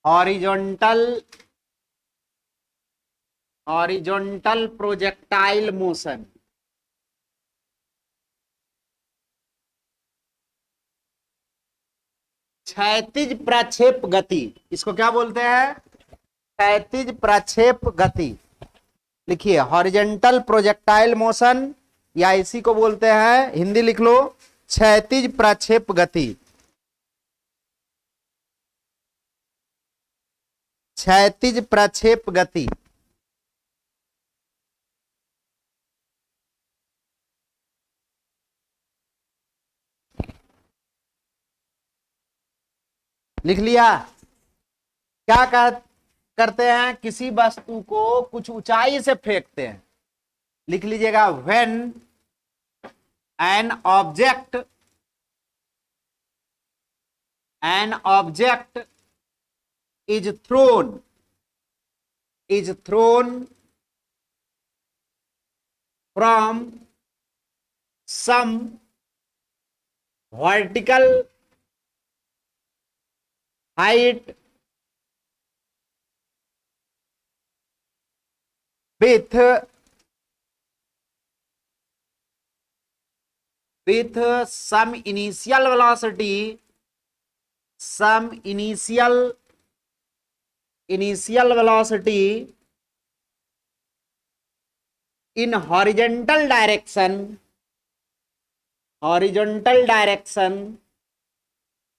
Horizontal projectile motion. क्षैतिज प्रक्षेप गति, इसको क्या बोलते हैं? क्षैतिज प्रक्षेप गति। लिखिए हॉरिजॉन्टल प्रोजेक्टाइल मोशन, या इसी को बोलते हैं, हिंदी लिख लो, क्षैतिज प्रक्षेप गति। क्षैतिज प्रक्षेप गति। लिख लिया? क्या करते हैं? किसी वस्तु को कुछ ऊंचाई से फेंकते हैं। लिख लीजिएगा, when an object is thrown from some vertical height with some initial velocity in horizontal direction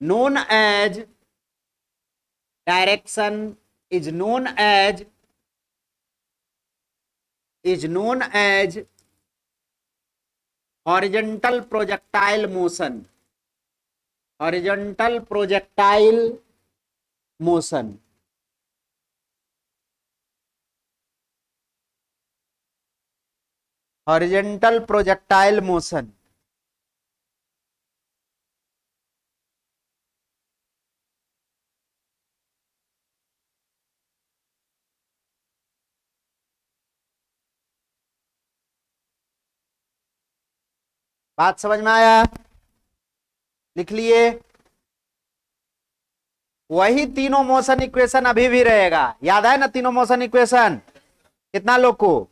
known as horizontal projectile motion। horizontal projectile motion। horizontal projectile motion। बात समझ में आया? लिख लिए? वही तीनों मोशन इक्वेशन अभी भी रहेगा, याद है ना? तीनों मोशन इक्वेशन कितना लोग को?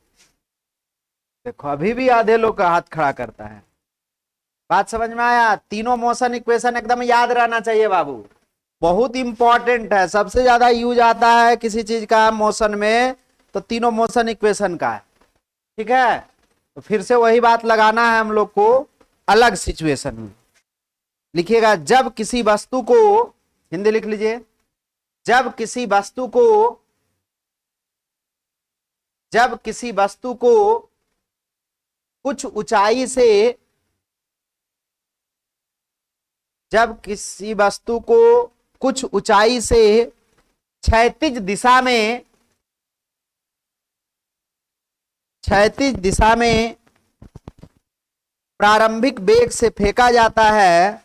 देखो अभी भी आधे लोग का हाथ खड़ा करता है। बात समझ में आया? तीनों मोशन इक्वेशन एकदम याद रहना चाहिए बाबू, बहुत इंपॉर्टेंट है। सबसे ज्यादा यूज आता है किसी चीज का मोशन में तो तीनों मोशन इक्वेशन का है। ठीक है, तो फिर से वही बात लगाना है हम लोग को अलग सिचुएशन में। लिखिएगा, जब किसी वस्तु को, हिंदी लिख लीजिए, जब किसी वस्तु को कुछ ऊंचाई से, जब किसी वस्तु को कुछ ऊंचाई से क्षैतिज दिशा में प्रारंभिक वेग से फेंका जाता है,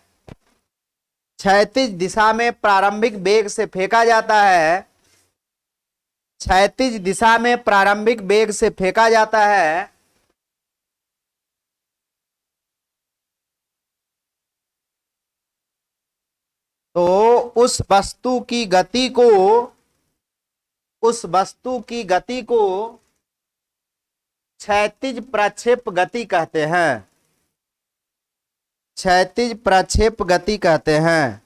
क्षैतिज दिशा में प्रारंभिक वेग से फेंका जाता है, क्षैतिज दिशा में प्रारंभिक वेग से फेंका जाता है, तो उस वस्तु की गति को क्षैतिज प्रक्षेप गति कहते हैं। क्षैतिज प्रक्षेप गति कहते हैं।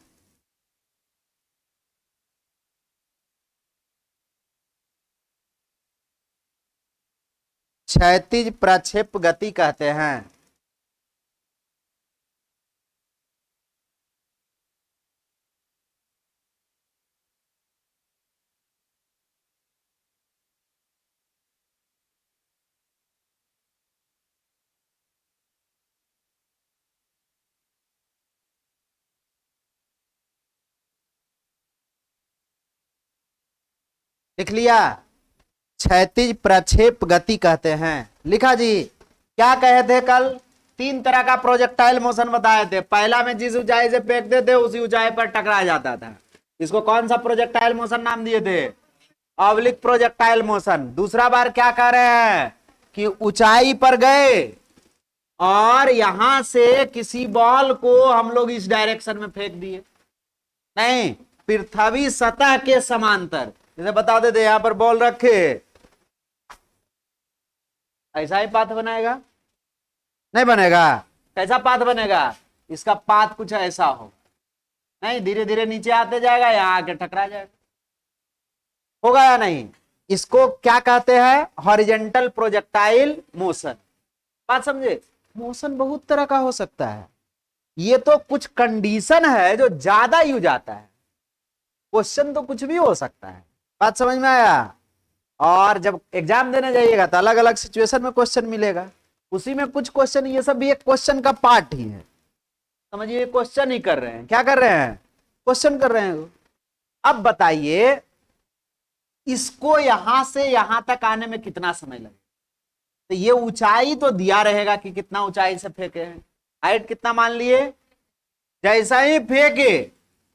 क्षैतिज प्रक्षेप गति कहते हैं। लिख लिया? क्षैतिज प्रक्षेप गति कहते हैं। लिखा जी? क्या कहे थे कल? 3 तरह का प्रोजेक्टाइल मोशन बताए थे। पहला में जिस ऊंचाई से फेंकते थे उसी ऊंचाई पर टकरा जाता था, इसको कौन सा प्रोजेक्टाइल मोशन नाम दिए थे? Oblique projectile motion. दूसरा बार क्या कह रहे हैं कि ऊंचाई पर गए और यहां से किसी बॉल को हम लोग इस डायरेक्शन में फेंक दिए, नहीं, पृथ्वी सतह के समांतर, जैसे बता देते यहां पर बॉल रखे, ऐसा ही पाथ बनाएगा, नहीं बनेगा? कैसा पाथ बनेगा? इसका पाथ कुछ ऐसा हो, नहीं, धीरे धीरे नीचे आते जाएगा, यहां आके टकरा जाएगा, होगा या नहीं? इसको क्या कहते हैं? Horizontal projectile motion. बात समझे? मोशन बहुत तरह का हो सकता है, ये तो कुछ कंडीशन है जो ज्यादा यूज आता है, क्वेश्चन तो कुछ भी हो सकता है। बात समझ में आया? और जब एग्जाम देने जाइएगा तो अलग अलग सिचुएशन में क्वेश्चन मिलेगा, उसी में कुछ क्वेश्चन, ये सब भी एक क्वेश्चन का पार्ट ही है, समझिए, क्वेश्चन ही कर रहे हैं, क्या कर रहे हैं? क्वेश्चन कर रहे हैं। अब बताइए, इसको यहां से यहां तक आने में कितना समय लगेगा? तो ये ऊंचाई तो दिया रहेगा कि कितना ऊंचाई से फेंके हैं, हाइट कितना मान लिए, जैसा ही फेंके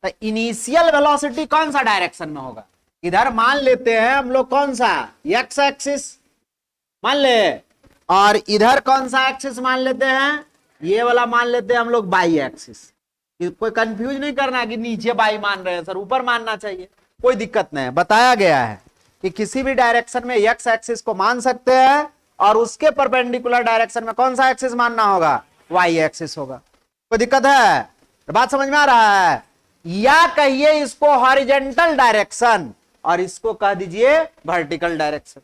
तो इनिशियल वेलोसिटी कौन सा डायरेक्शन में होगा? इधर मान लेते हैं हम लोग, कौन सा? एक्स एक्सिस मान ले, और इधर कौन सा एक्सिस मान लेते हैं? ये वाला मान लेते हैं हम लोग, बाई एक्सिस। कोई कंफ्यूज नहीं करना कि नीचे बाई मान रहे हैं सर, ऊपर मानना चाहिए, कोई दिक्कत नहीं है। बताया गया है कि किसी भी डायरेक्शन में एक्स एक्सिस को मान सकते हैं, और उसके परपेंडिकुलर डायरेक्शन में कौन सा एक्सिस मानना होगा? वाई एक्सिस होगा। कोई दिक्कत है? तो बात समझ में आ रहा है? या कहिए इसको हॉरिजेंटल डायरेक्शन, और इसको कह दीजिए वर्टिकल डायरेक्शन।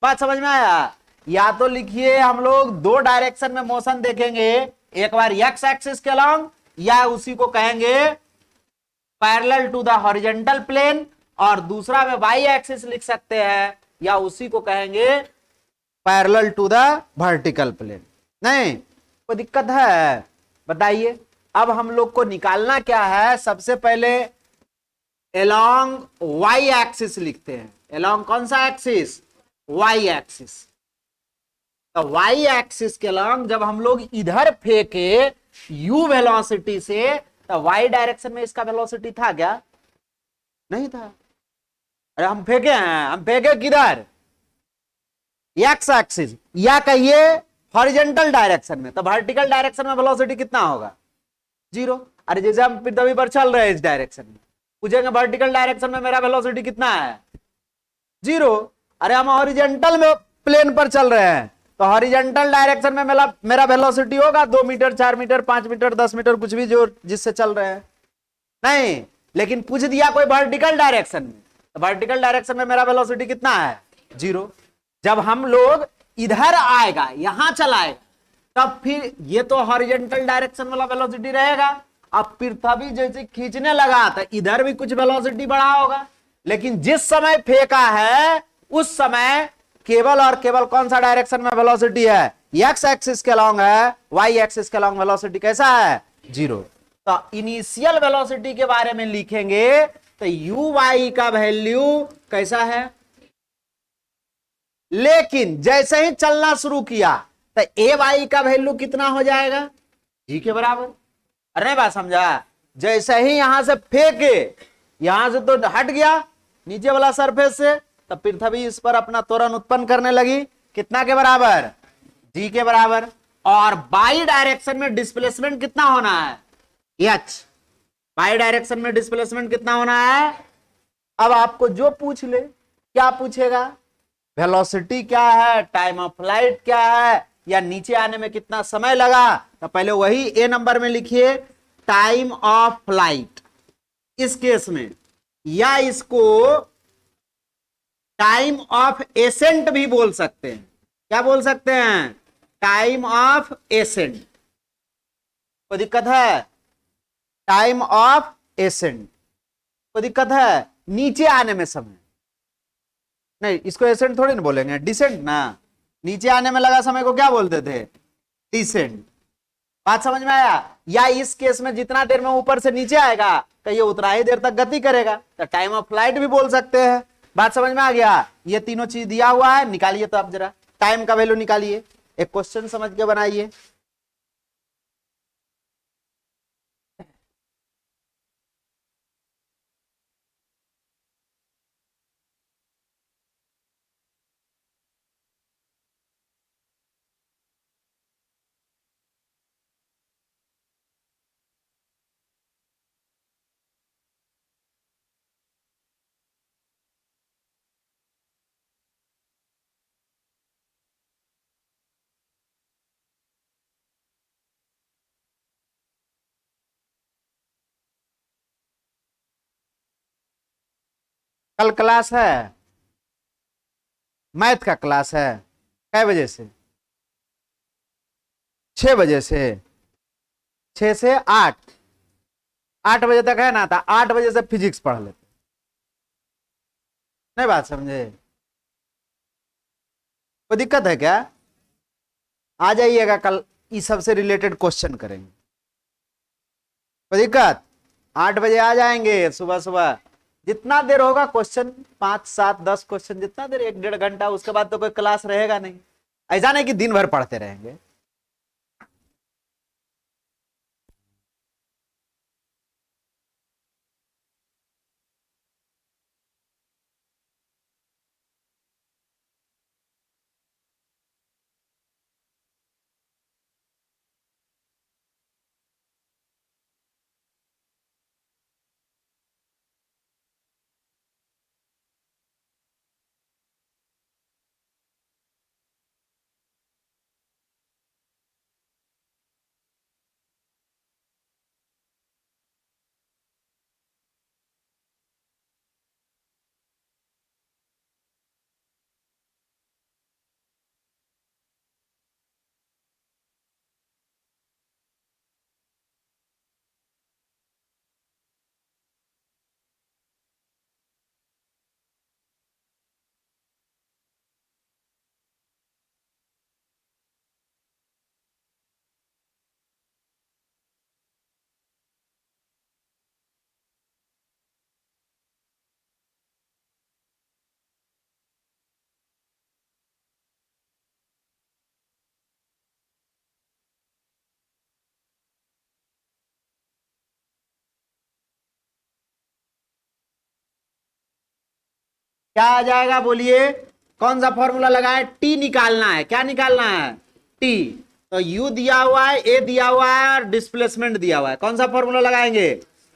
बात समझ में आया? या तो लिखिए, हम लोग दो डायरेक्शन में मोशन देखेंगे, एक बार एक्स एक्सिस के अलॉन्ग, या उसी को कहेंगे parallel to the horizontal plane, और दूसरा में वाई एक्सिस लिख सकते हैं, या उसी को कहेंगे parallel to the vertical plane. नहीं कोई दिक्कत है? बताइए। अब हम लोग को निकालना क्या है? सबसे पहले एलॉन्ग वाई एक्सिस लिखते हैं। एलॉन्ग कौन सा एक्सिस? Y axis. तो वाई एक्सिस के अलॉन्ग जब हम लोग इधर फेंके यू वेलोसिटी से, तो वाई डायरेक्शन में इसका वेलोसिटी था क्या? नहीं था। अरे हम फेंके हैं, हम फेंके किधर? एक्स एक्सिस, या कहिए हॉरिजेंटल डायरेक्शन में, तो वर्टिकल डायरेक्शन में वेलोसिटी कितना होगा? 0। अरे जैसे हम पृथ्वी पर चल रहे हैं इस डायरेक्शन में, पूछेंगे वर्टिकल डायरेक्शन में मेरा वेलोसिटी कितना है? 0। अरे हम हॉरिजेंटल में प्लेन पर चल रहे हैं, तो हॉरिजेंटल डायरेक्शन में मेरा वेलोसिटी होगा 2 मीटर, 4 मीटर, 5 मीटर, 10 मीटर, कुछ भी जो जिससे चल रहे हैं। नहीं, लेकिन पूछ दिया कोई वर्टिकल डायरेक्शन में, तो वर्टिकल डायरेक्शन में मेरा वेलोसिटी कितना है? 0। जब हम लोग इधर आएगा, यहां चलाएगा, तब फिर ये तो हॉरिजेंटल डायरेक्शन वाला वेलोसिटी रहेगा। अब पृथ्वी जैसे खींचने लगा तो इधर भी कुछ वेलोसिटी बढ़ा होगा, लेकिन जिस समय फेंका है उस समय केवल और केवल कौन सा डायरेक्शन में वेलोसिटी है? एक्स एक्सिस के अलॉन्ग है, वाई एक्सिस के अलॉन्ग वेलोसिटी कैसा है? 0। तो इनिशियल वेलोसिटी के बारे में लिखेंगे तो यू वाई का वैल्यू कैसा है? लेकिन जैसे ही चलना शुरू किया तो ए वाई का वैल्यू कितना हो जाएगा? जी के बराबर। अरे बात समझा? जैसे ही यहां से फेंके, यहां से तो हट गया नीचे वाला सरफेस से, तो पृथ्वी इस पर अपना त्वरण उत्पन्न करने लगी, कितना के बराबर? जी के बराबर। और बाई डायरेक्शन में डिस्प्लेसमेंट कितना होना है? एच। बाई डायरेक्शन में डिस्प्लेसमेंट कितना होना है? अब आपको जो पूछ ले, क्या पूछेगा? वेलोसिटी क्या है, टाइम ऑफ फ्लाइट क्या है, या नीचे आने में कितना समय लगा? तो पहले वही ए नंबर में लिखिए, टाइम ऑफ फ्लाइट इस केस में, या इसको टाइम ऑफ एसेंट भी बोल सकते हैं। क्या बोल सकते हैं? Time of accent. कोई दिक्कत है? Time of accent. कोई दिक्कत है? नीचे आने में समय नहीं, इसको एसेंट थोड़ी ना बोलेंगे, डिसेंट ना। नीचे आने में लगा समय को क्या बोलते थे? डिसेंट। बात समझ में आया? या इस केस में जितना देर में ऊपर से नीचे आएगा तो ये उतना ही देर तक गति करेगा, तो टाइम ऑफ फ्लाइट भी बोल सकते हैं। बात समझ में आ गया? ये तीनों चीज दिया हुआ है, निकालिए तो आप जरा टाइम का वैल्यू निकालिए, एक क्वेश्चन समझ के बनाइए। कल क्लास है, मैथ का क्लास है, कै बजे से? 6 बजे से, 6 से 8, 8 बजे तक है ना, था 8 बजे से फिजिक्स पढ़ लेते। नहीं बात समझे? कोई दिक्कत है क्या? आ जाइएगा कल, इस सबसे रिलेटेड क्वेश्चन करेंगे। कोई दिक्कत? 8 बजे आ जाएंगे सुबह सुबह, जितना देर होगा क्वेश्चन, 5 7 10 क्वेश्चन, जितना देर, 1 1.5 घंटा, उसके बाद तो कोई क्लास रहेगा नहीं। ऐसा नहीं कि दिन भर पढ़ते रहेंगे। क्या आ जाएगा बोलिए? कौन सा फॉर्मूला लगाए? टी निकालना है। क्या निकालना है? टी। तो यू दिया हुआ है, ए दिया हुआ है, और डिस्प्लेसमेंट दिया हुआ है। कौन सा फॉर्मूला लगाएंगे?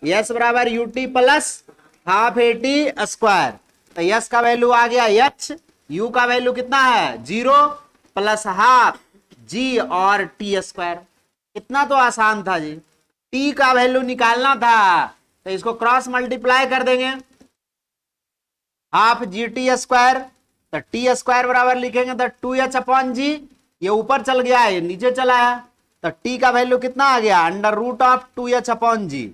यस बराबर U T plus half A T square. तो यस का वैल्यू आ गया एच, यू का वैल्यू कितना है 0 प्लस हाफ जी और टी स्क्वायर। इतना तो आसान था जी। टी का वैल्यू निकालना था, तो इसको क्रॉस मल्टीप्लाई कर देंगे, हाफ जी टी स्क्वायर। तो टी स्क्वायर बराबर लिखेंगे तो 2h/g, ये ऊपर चल गया है, ये नीचे चला है, तो टी का वैल्यू कितना आ गया? √2h/g।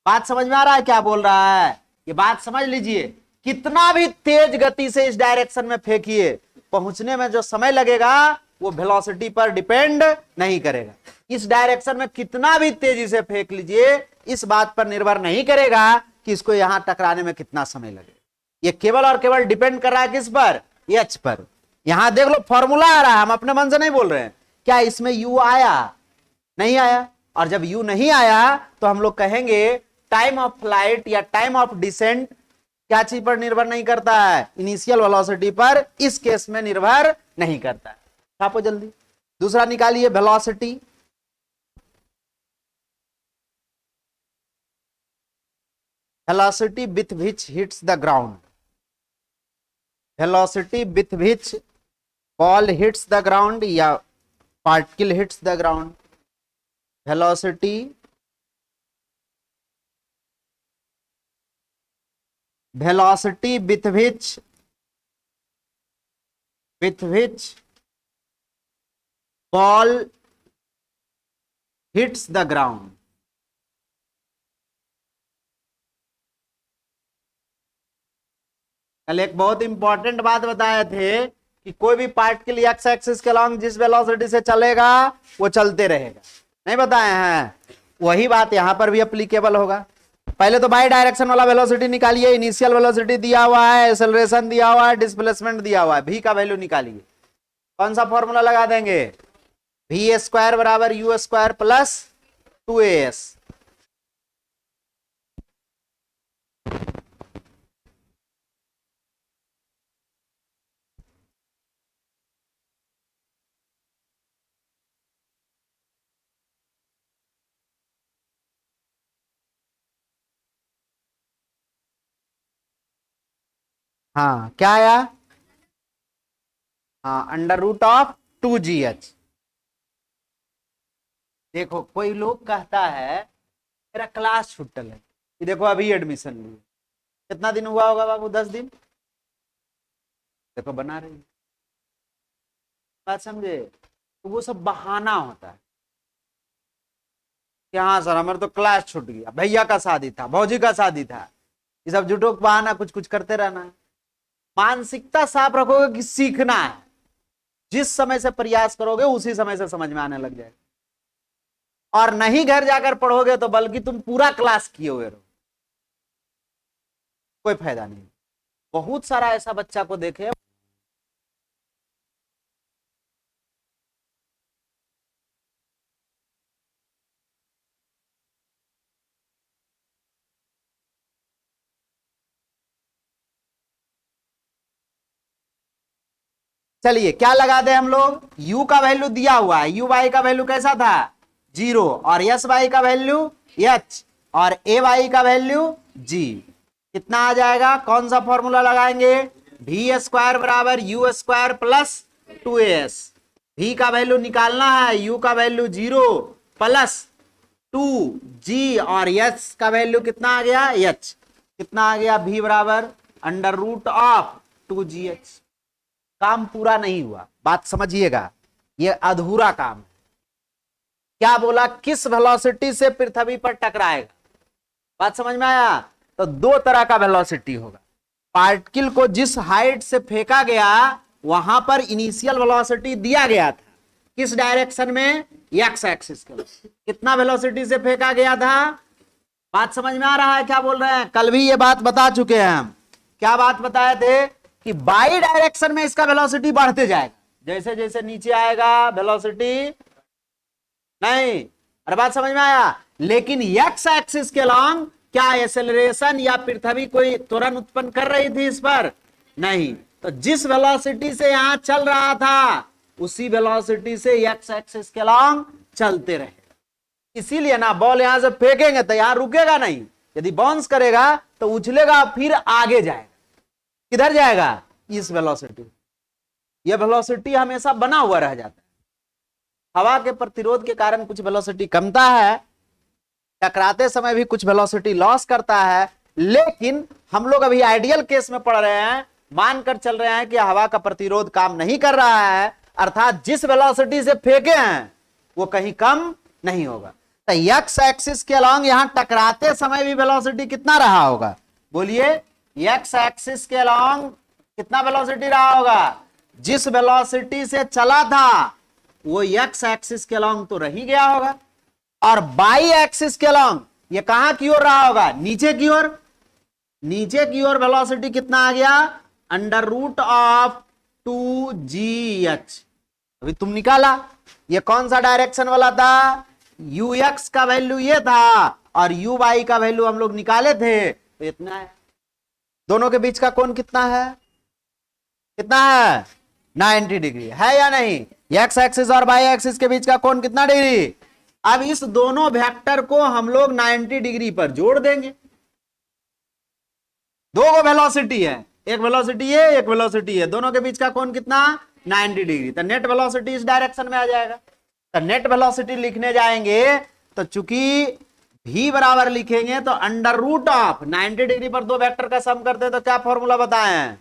बात समझ में आ रहा है क्या बोल रहा है? ये बात समझ लीजिए, कितना भी तेज गति से इस डायरेक्शन में फेंकिए, पहुंचने में जो समय लगेगा वो वेलोसिटी पर डिपेंड नहीं करेगा। इस डायरेक्शन में कितना भी तेजी से फेंक लीजिए, इस बात पर निर्भर नहीं करेगा कि इसको यहां टकराने में कितना समय लगेगा। ये केवल और केवल डिपेंड कर रहा है किस पर? एच पर। यहां देख लो फॉर्मूला आ रहा है, हम अपने मन से नहीं बोल रहे हैं। क्या इसमें यू आया? नहीं आया। और जब यू नहीं आया तो हम लोग कहेंगे टाइम ऑफ फ्लाइट या टाइम ऑफ डिसेंट क्या चीज पर निर्भर नहीं करता है? इनिशियल वेलोसिटी पर। इस केस में निर्भर नहीं करता है। छापो जल्दी। दूसरा निकालिए, velocity. Velocity with which hits the ground. Velocity with which ball hits the ground या particle hits the ground. Velocity velocity with which ball hits the ground। कल एक बहुत इंपॉर्टेंट बात बताए थे कि कोई भी पार्टिकल एक्स एक्सिस के अलॉन्ग जिस वेलोसिटी से चलेगा वो चलते रहेगा। नहीं बताए हैं? वही बात यहां पर भी एप्लीकेबल होगा। पहले तो बाई डायरेक्शन वाला वेलोसिटी निकालिए। इनिशियल वेलोसिटी दिया हुआ है, एक्सेलरेशन दिया हुआ है, डिस्प्लेसमेंट दिया हुआ है, v का वैल्यू निकालिए। कौन सा फॉर्मूला लगा देंगे? वी स्क्वायर बराबर यू स्क्वायर प्लस 2as। हाँ क्या आया? हाँ, √2gh। देखो कोई लोग कहता है मेरा क्लास छुट्टल है, ये देखो अभी एडमिशन लिए, कितना दिन हुआ होगा बाबू? 10 दिन। देखो बना रही बात, समझे? तो वो सब बहाना होता है कि हाँ सर हमारे तो क्लास छूट गया, भैया का शादी था, भौजी का शादी था, ये सब झूठों बहाना कुछ कुछ करते रहना है। मानसिकता साफ रखोगे कि सीखना है, जिस समय से प्रयास करोगे उसी समय से समझ में आने लग जाएगा। और नहीं घर जाकर पढ़ोगे तो बल्कि तुम पूरा क्लास किए हुए रहो, कोई फायदा नहीं। बहुत सारा ऐसा बच्चा को देखे, चलिए क्या लगा दे हम लोग, u का वैल्यू दिया हुआ है, u वाई का वैल्यू कैसा था 0, और s वाई का वैल्यू h, और a वाई का वैल्यू g। कितना आ जाएगा? कौन सा फॉर्मूला लगाएंगे? v स्क्वायर बराबर u square plus 2as। v का वैल्यू निकालना है, u का वैल्यू 0 प्लस 2g, और h का वैल्यू कितना आ गया h, कितना आ गया v बराबर अंडर रूट ऑफ 2gh। काम पूरा नहीं हुआ, बात समझिएगा, ये अधूरा काम है। क्या बोला? किस वेलोसिटी से पृथ्वी पर टकराएगा, बात समझ में आया? तो दो तरह का वेलोसिटी होगा। पार्टिकल को जिस हाइट से फेंका गया वहां पर इनिशियल वेलोसिटी दिया गया था, किस डायरेक्शन में? एक्स एक्सिस के। कितना वेलोसिटी से फेंका गया था? बात समझ में आ रहा है क्या बोल रहे हैं? कल भी ये बात बता चुके हैं हम। क्या बात बताए थे? कि बाई डायरेक्शन में इसका वेलोसिटी बढ़ते जाएगा, जैसे जैसे नीचे आएगा वेलोसिटी नहीं। अरे बात समझ में आया? लेकिन एक्स एक्सिस के लॉन्ग क्या एक्सेलरेशन या पृथ्वी कोई त्वरण उत्पन्न कर रही थी इस पर? नहीं। तो जिस वेलोसिटी से यहां चल रहा था उसी वेलोसिटी से एक्स एक्सिस के लॉन्ग चलते रहे। इसीलिए ना बॉल यहां से फेंकेंगे तो यहां रुकेगा नहीं, यदि बाउंस करेगा तो उछलेगा फिर आगे जाएगा। किधर जाएगा? इस वेलोसिटी। यह वेलोसिटी हमेशा बना हुआ रह जाता है। हवा के प्रतिरोध के कारण कुछ वेलोसिटी कमता है, टकराते समय भी कुछ वेलोसिटी लॉस करता है, लेकिन हम लोग अभी आइडियल केस में पढ़ रहे हैं, मानकर चल रहे हैं कि हवा का प्रतिरोध काम नहीं कर रहा है, अर्थात जिस वेलोसिटी से फेंके हैं वो कहीं कम नहीं होगा। तो एक्स एक्सिस के अलॉन्ग यहां टकराते समय भी वेलोसिटी कितना रहा होगा? बोलिए, एक्स एक्सिस के अलॉन्ग कितना वेलोसिटी रहा होगा? जिस वेलोसिटी से चला था वो एक्स एक्सिस के अलॉन्ग तो रह ही गया होगा। और बाई एक्सिस के अलॉन्ग ये कहां की ओर रहा होगा? नीचे की ओर। नीचे की ओर वेलोसिटी कितना आ गया? Under root of 2gh। अभी तुम निकाला, ये कौन सा डायरेक्शन वाला था? ux का वैल्यू ये था और uy का वैल्यू हम लोग निकाले थे, तो इतना है। दोनों के बीच का कोण कितना है? कितना है? 90 डिग्री है या नहीं? एक्स एक्सिस और वाई एक्सिस के बीच का कोण कितना डिग्री? अब इस दोनों वेक्टर को हम लोग 90 डिग्री पर जोड़ देंगे। दो गो वेलोसिटी है, एक वेलोसिटी है एक वेलोसिटी है, दोनों के बीच का कोण कितना? 90 डिग्री। तो नेट वेलोसिटी इस डायरेक्शन में आ जाएगा। तो नेट वेलोसिटी लिखने जाएंगे तो चूंकि v बराबर लिखेंगे तो अंडर रूट ऑफ 90 डिग्री पर दो वेक्टर का सम करते हैं तो क्या फॉर्मूला बताएं?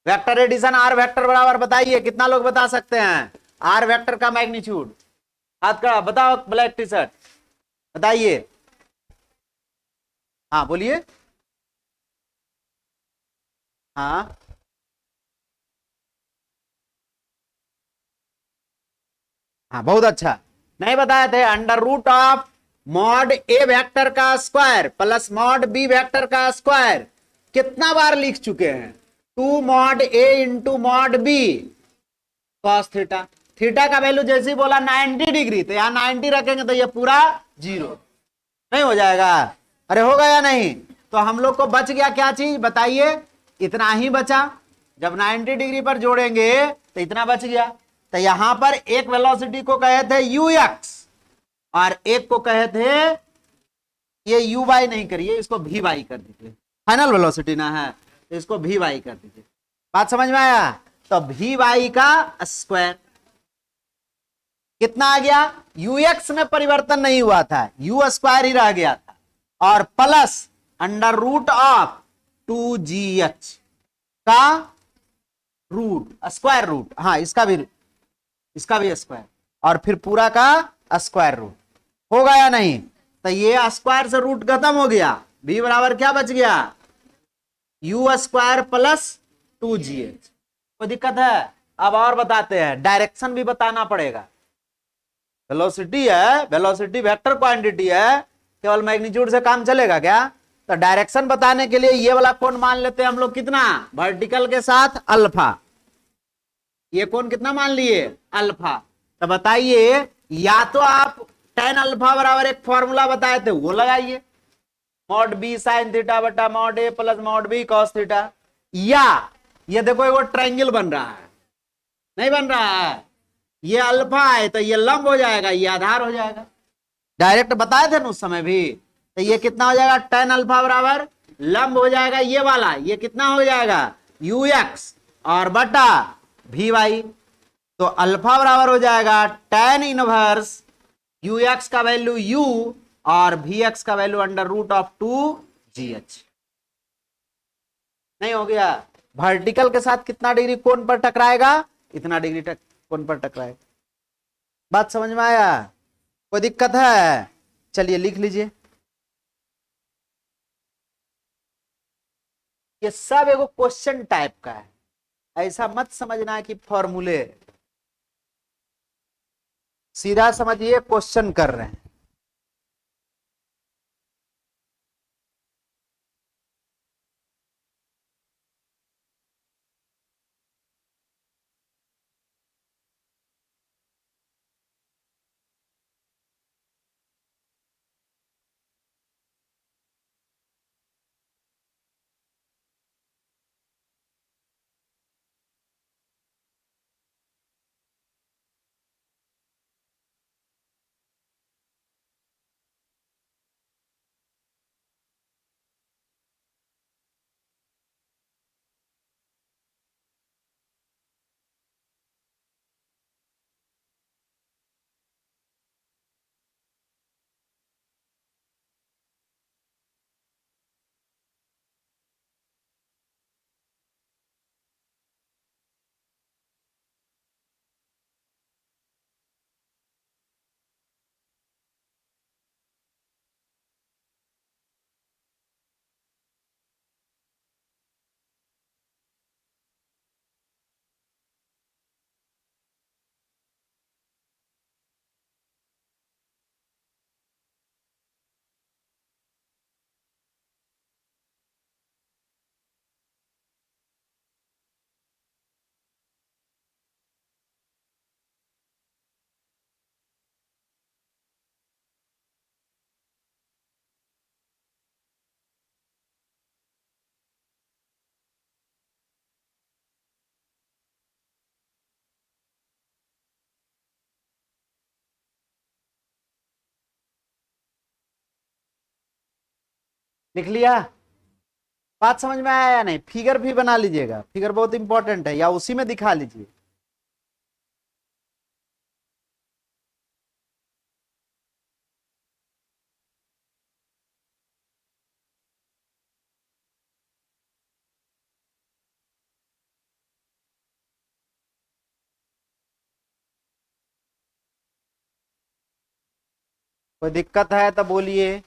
वेक्टर एडिशन आर वेक्टर बराबर, बताइए कितना लोग बता सकते हैं? आर वेक्टर का मैग्नीट्यूड, हाथ खड़ा बताओ, ब्लैक टी शर्ट बताइए। हाँ बोलिए। हाँ हाँ बहुत अच्छा। नहीं बताए थे? Under root of mod a vector का square plus mod b vector का स्क्वायर। कितना बार लिख चुके हैं? 2 mod a into mod b cos theta. Theta का वैल्यू जैसे ही बोला 90 डिग्री, तो यहां 90 रखेंगे तो ये पूरा 0 नहीं हो जाएगा? अरे होगा या नहीं? तो हम लोग को बच गया क्या चीज बताइए? इतना ही बचा। जब 90 डिग्री पर जोड़ेंगे तो इतना बच गया। तो यहां पर एक वेलोसिटी को कहे थे ux और एक को कहे थे, ये uy नहीं करिए, इसको vy कर दीजिए, फाइनल वेलोसिटी ना है, तो इसको vy कर दीजिए। बात समझ में आया? तो vy का स्क्वायर कितना आ गया? ux में परिवर्तन नहीं हुआ था, u स्क्वायर ही रह गया था, और plus under root of 2gh का रूट, स्क्वायर रूट, हाँ इसका भी स्क्वायर, और फिर पूरा का स्क्वायर रूट। होगा या नहीं? तो ये स्क्वायर से रूट खत्म हो गया, v बराबर क्या बच गया, यू स्क्वायर प्लस 2gh। कोई दिक्कत है? अब और बताते हैं, डायरेक्शन भी बताना पड़ेगा। वेलोसिटी है, वेलोसिटी वेक्टर क्वांटिटी है, केवल मैग्नीट्यूड से काम चलेगा क्या? तो डायरेक्शन बताने के लिए ये वाला कोण मान लेते हैं हम लोग, कितना, वर्टिकल के साथ अल्फा। ये कोण कितना मान लिए, अल्फा। तो बताइए, या तो आप टेन अल्फा बराबर एक फॉर्मूला बताए थे वो लगाइए, मॉड बी साइन थीटा बटा mod a plus mod b cos theta, या ये देखो एक ट्रायंगल बन रहा है, नहीं बन रहा है, ये अल्फा है तो ये लंब हो जाएगा, ये आधार हो जाएगा, डायरेक्ट बताए थे ना उस समय भी। तो ये कितना हो जाएगा, टेन अल्फा बराबर लंब हो जाएगा ये वाला, ये कितना हो जाएगा, यू एक्स और बटा वी वाई। तो अल्फा बराबर हो जाएगा टेन इनवर्स यू एक्स का वैल्यू यू और वी एक्स का value under root of 2gh। नहीं हो गया? वर्टिकल के साथ कितना डिग्री कोण पर टकराएगा, इतना डिग्री कोण पर टकराएगा। बात समझ में आया? कोई दिक्कत है? चलिए लिख लीजिए। ये सब एगो क्वेश्चन टाइप का है, ऐसा मत समझना कि फॉर्मूले, सीधा समझिए क्वेश्चन कर रहे हैं। लिख लिया? बात समझ में आया या नहीं? फिगर भी बना लीजिएगा, फिगर बहुत इंपॉर्टेंट है, या उसी में दिखा लीजिए। कोई दिक्कत है तो बोलिए।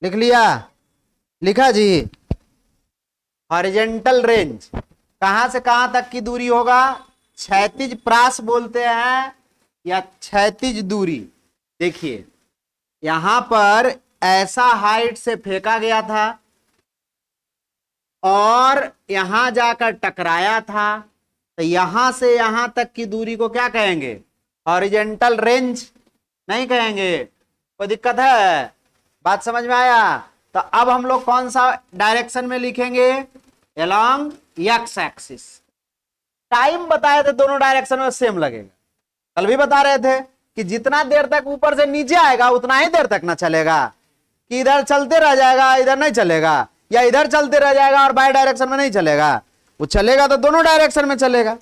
लिख लिया, लिखा जी। हॉरिजेंटल रेंज कहां से कहां तक की दूरी होगा? क्षैतिज प्रास बोलते हैं या क्षैतिज दूरी। देखिए यहां पर ऐसा हाइट से फेंका गया था और यहां जाकर टकराया था, तो यहां से यहां तक की दूरी को क्या कहेंगे? हॉरिजेंटल रेंज नहीं कहेंगे? कोई दिक्कत है? बात समझ में आया? तो अब हम लोग कौन सा डायरेक्शन में लिखेंगे? Along x axis. टाइम बताए थे दोनों डायरेक्शन में सेम लगेगा। कल भी बता रहे थे कि जितना देर तक ऊपर से नीचे आएगा उतना ही देर तक ना चलेगा, कि इधर चलते रह जाएगा इधर नहीं चलेगा, या इधर चलते रह जाएगा और बाय डायरेक्शन में नहीं चलेगा। वो चलेगा तो दोनों डायरेक्शन में चलेगा।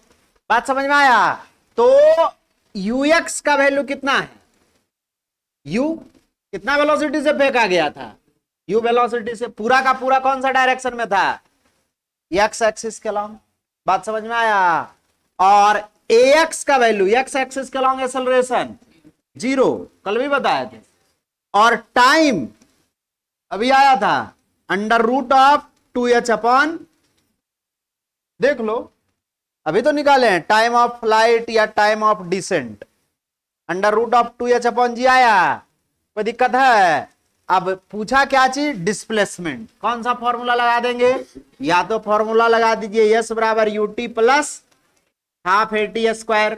बात समझ में आया? तो यूएक्स का वैल्यू कितना है? यू कितना वेलोसिटी से फेंका गया था? यू वेलोसिटी से पूरा का पूरा कौन सा डायरेक्शन में था? एक्स एक्सिस के अलॉन्ग। बात समझ में आया? और एक्स का वैल्यू एक्स एक्सिस के अलॉन्ग एक्सेलरेशन 0, कल भी बताए थे। और टाइम अभी आया था √2h/, देख लो अभी तो निकाले हैं, टाइम ऑफ फ्लाइट या टाइम ऑफ डिसेंट √2h/g आया। कोई दिक्कत है? अब पूछा क्या चीज? डिस्प्लेसमेंट। कौन सा फॉर्मूला लगा देंगे? या तो फॉर्मूला लगा दीजिए S बराबर ut प्लस हाफ AT²।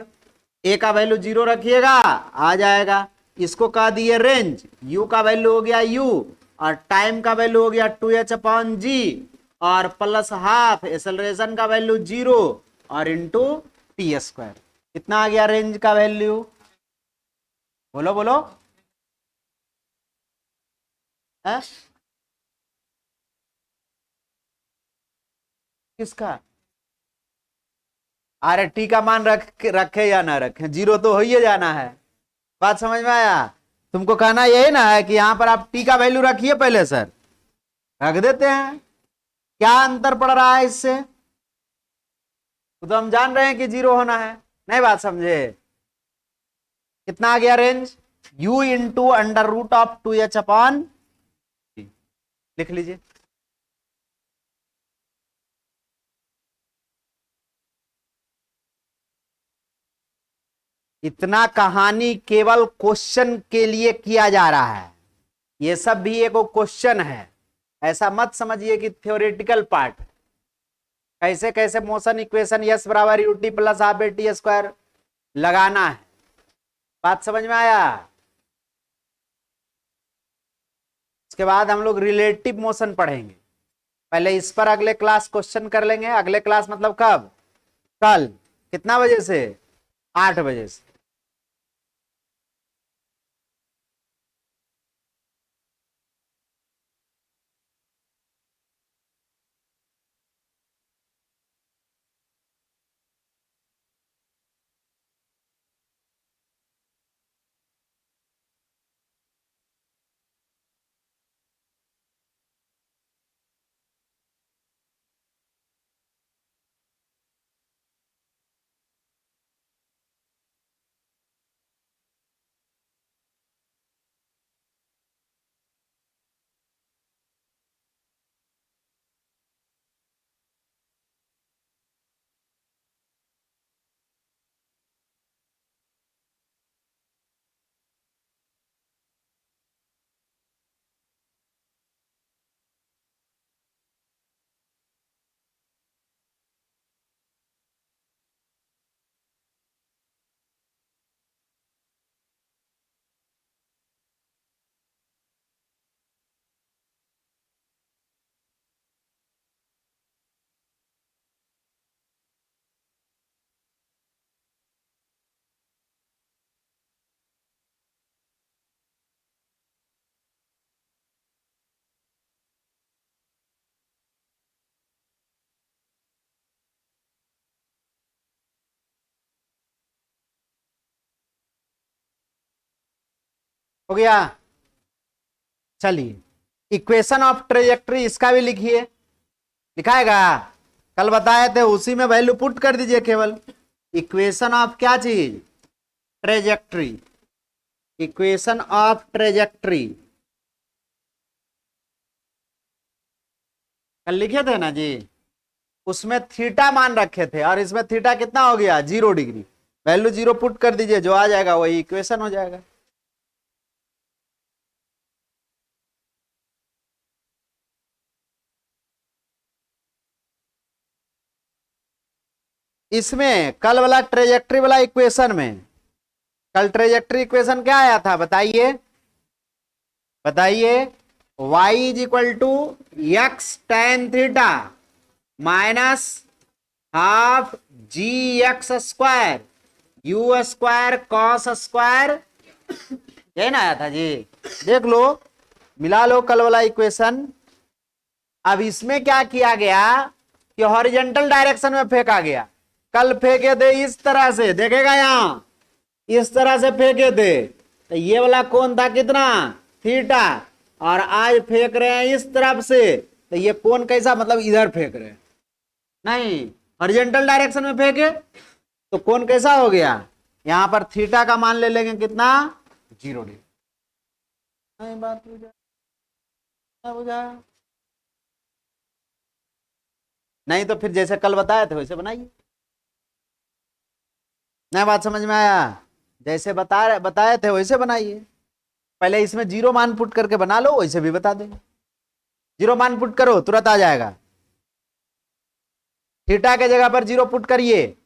ए का वैल्यू 0 रखिएगा आ जाएगा। इसको कह दिए रेंज, u का वैल्यू हो गया u और टाइम का वैल्यू हो गया 2h/g और प्लस हाफ एक्सेलरेशन का वैल्यू 0 और इंटू t²। कितना आ गया रेंज का वैल्यू? बोलो बोलो है? किसका? अरे टी का मान रखे या ना रखे, 0 तो हो ही जाना है। बात समझ में आया? तुमको कहना यही ना है कि यहां पर आप टी का वैल्यू रखिए पहले। सर रख देते हैं, क्या अंतर पड़ रहा है इससे? तो हम जान रहे हैं कि 0 होना है। नहीं बात समझे? कितना आ गया रेंज? u इंटू √2h/, लिख लीजिए। इतना कहानी केवल क्वेश्चन के लिए किया जा रहा है, ये सब भी एक क्वेश्चन है। ऐसा मत समझिए कि थ्योरेटिकल पार्ट। कैसे कैसे मोशन इक्वेशन S बराबर ut प्लस हाफ AT² लगाना है। बात समझ में आया? इसके बाद हम लोग रिलेटिव मोशन पढ़ेंगे। पहले इस पर अगले क्लास क्वेश्चन कर लेंगे। अगले क्लास मतलब कब? कल। कितना बजे से? 8 बजे से। हो गया? चलिए इक्वेशन ऑफ ट्रेजेक्ट्री इसका भी लिखिए। लिखाएगा? कल बताए थे उसी में वैल्यू पुट कर दीजिए केवल। इक्वेशन ऑफ क्या चीज? ट्रेजेक्ट्री। इक्वेशन ऑफ ट्रेजेक्ट्री कल लिखे थे ना जी, उसमें थीटा मान रखे थे और इसमें थीटा कितना हो गया 0 डिग्री। वैल्यू 0 पुट कर दीजिए, जो आ जाएगा वही इक्वेशन हो जाएगा। इसमें कल वाला ट्रेजेक्ट्री वाला इक्वेशन में, कल ट्रेजेक्ट्री इक्वेशन क्या आया था बताइए, बताइए। y is equal to X tan theta minus half G X square U square cos square, यही ना आया था जी। देख लो, मिला लो कल वाला इक्वेशन। अब इसमें क्या किया गया कि हॉरिजॉन्टल डायरेक्शन में फेंका गया। कल फेंके थे इस तरह से, देखेगा यहां, इस तरह से फेंके थे, तो ये वाला कोण था कितना थीटा, और आज फेंक रहे हैं इस तरफ से, तो ये कोण कैसा, मतलब इधर फेंक रहे हैं, नहीं हॉरिजॉन्टल डायरेक्शन में फेंके तो कोण कैसा हो गया, यहां पर थीटा का मान ले लेंगे कितना 0 डिग्री। नहीं बात बुझा, नहीं तो फिर जैसे कल बताए थे वैसे बनाइए। नहीं बात समझ में आया, जैसे बताए थे वैसे बनाइए। पहले इसमें 0 मान पुट करके बना लो, वैसे भी बता देंगे। 0 मान पुट करो तुरंत आ जाएगा, थीटा के जगह पर 0 पुट करिए।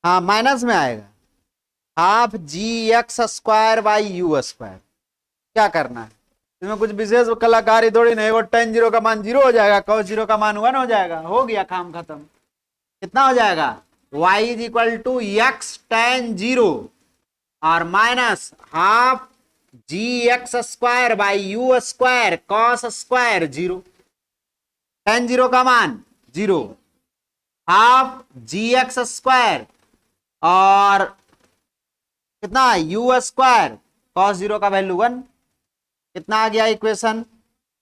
हाँ माइनस में आएगा, half G X square by U square. क्या करना है इसमें, कुछ विशेष कलाकारी थोड़ी नहीं, वो tan 0 का मान 0 हो जाएगा, cos 0 का मान 1 हो जाएगा, हो गया काम खत्म। कितना हो जाएगा, y is equal to X tan 0 और minus half G X square by U square cos square 0, tan 0 का मान 0, हाफ जी एक्स स्क्वायर और कितना यू स्क्वायर कॉस 0 का वैल्यू 1। कितना आ गया equation,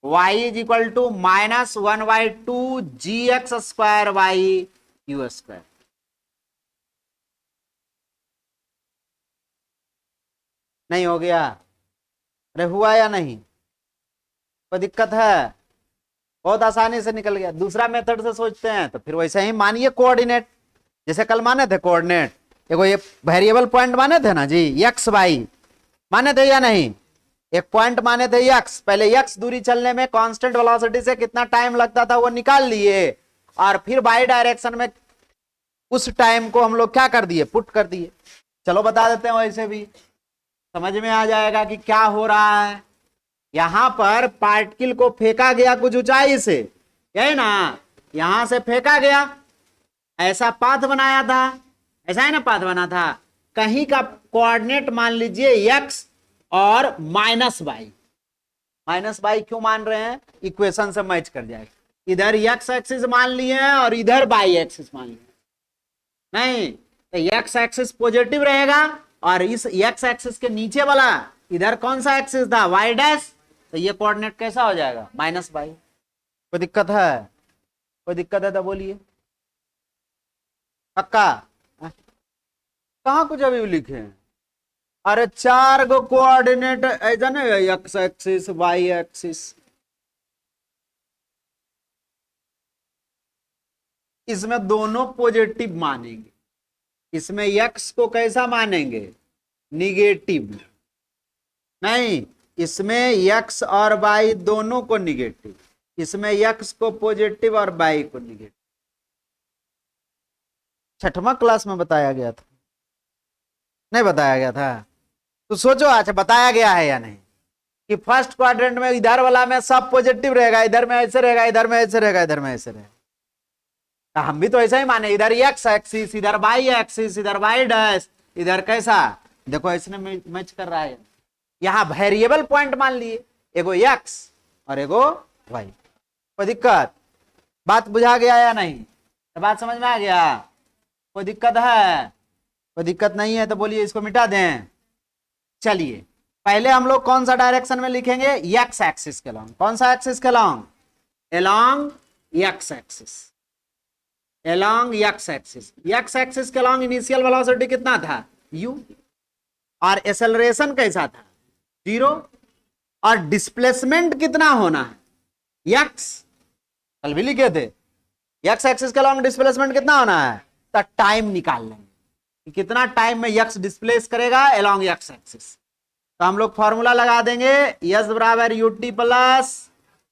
y is equal to minus 1/2 G X square by U square. नहीं हो गया, अरे हुआ या नहीं, कोई दिक्कत है, बहुत आसानी से निकल गया। दूसरा मेथड से सोचते हैं तो फिर वैसे ही मानिए कोऑर्डिनेट, जैसे कल माने थे कोऑर्डिनेट, देखो ये वेरिएबल पॉइंट माने थे ना जी, एक्स वाई माने थे या नहीं, एक पॉइंट माने थे एक्स, पहले एक्स दूरी चलने में कांस्टेंट वेलोसिटी से कितना टाइम लगता था वो निकाल लिए, और फिर वाई डायरेक्शन में उस टाइम को हम लोग क्या कर दिए, पुट कर दिए। चलो बता देते हैं, वैसे भी समझ में आ जाएगा कि क्या हो रहा है। यहां पर पार्टिकल को फेंका गया कुछ ऊंचाई से, यही ना, यहां से फेंका गया, ऐसा पाथ बनाया था, ऐसा है ना पाथ बना था, कहीं का कोऑर्डिनेट मान लीजिए एक्स और माइनस वाई। माइनस वाई क्यों मान रहे हैं, इक्वेशन से मैच कर जाएगा, इधर एक्स एक्सिस मान लिए हैं और इधर वाई एक्सिस मान लिए, नहीं तो एक्स एक्सिस पॉजिटिव रहेगा और इस एक्स एक्सिस के नीचे वाला इधर कौन सा एक्सिस था वाई डैश, तो ये कोऑर्डिनेट कैसा हो जाएगा माइनस वाई। कोई दिक्कत है, कोई दिक्कत है तो बोलिए, पक्का। कहाँ कुछ अभी लिखे हैं, अरे 4 गो कोऑर्डिनेट ऐसा नहीं, एक्स एक्सिस वाई एक्सिस, इसमें दोनों पॉजिटिव मानेंगे, इसमें एक्स को कैसा मानेंगे निगेटिव, नहीं इसमें एक्स और वाई दोनों को निगेटिव, इसमें एक्स को पॉजिटिव और वाई को निगेटिव। छठवां क्लास में बताया गया था, नहीं बताया गया था? तो सोचो अच्छा बताया गया है या नहीं, कि फर्स्ट क्वाड्रेंट में इधर वाला में सब पॉजिटिव रहेगा, इधर में ऐसे रहेगा, इधर में ऐसे रहेगा, इधर में ऐसे रहेगा। तो हम भी तो ऐसा ही माने, इधर एक्स एक्सिस, इधर वाई एक्सिस, इधर वाई डैश, इधर कैसा, देखो इसने मैच कर रहा है। यहां वेरिएबल पॉइंट मान लिए, एगो एक्स और एगो वाई। कोई दिक्कत? बात बुझा गया या नहीं? तो बात समझ में आ गया? कोई दिक्कत है? कोई दिक्कत नहीं है तो बोलिए इसको मिटा दें। चलिए पहले हम लोग कौन सा डायरेक्शन में लिखेंगे, एक्स एक्सिस के लॉन्ग। कौन सा एक्सिस के long? Along x axis, along x axis. X axis के लॉन्ग इनिशियल वेलोसिटी कितना था, u, और एक्सेलरेशन कैसा था, 0, और डिस्प्लेसमेंट कितना होना है, x। कल भी लिखे थे एक्स एक्सिस के लॉन्ग डिस्प्लेसमेंट कितना होना है, तो टाइम निकाल लेंगे कितना टाइम में x डिस्प्लेस करेगा एलॉन्ग एक्स एक्सिस। तो हम लोग फॉर्मूला लगा देंगे, यस बराबर U T plus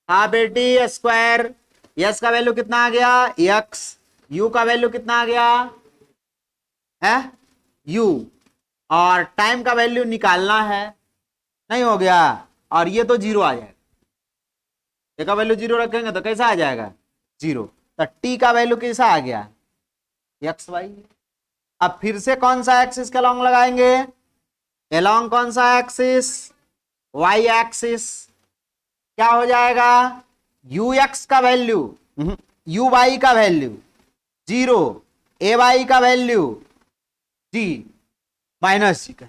half A T square. Yes का वैल्यू कितना आ गया, एक्स, यू का वैल्यू कितना आ गया है, यू, और टाइम का वैल्यू निकालना है, नहीं हो गया, और ये तो जीरो आ जाएगा, ए का वैल्यू जीरो रखेंगे तो कैसा आ जाएगा, जीरो। तो टी का वैल्यू कैसा आ गया, एक्स वाई। अब फिर से कौन सा एक्सिस का लॉन्ग लगाएंगे, एलॉन्ग कौन सा एक्सिस, वाई एक्सिस। क्या हो जाएगा, यू एक्स का वैल्यू, यू वाई का वैल्यू जीरो, ए वाई का वैल्यू जी माइनस जी का,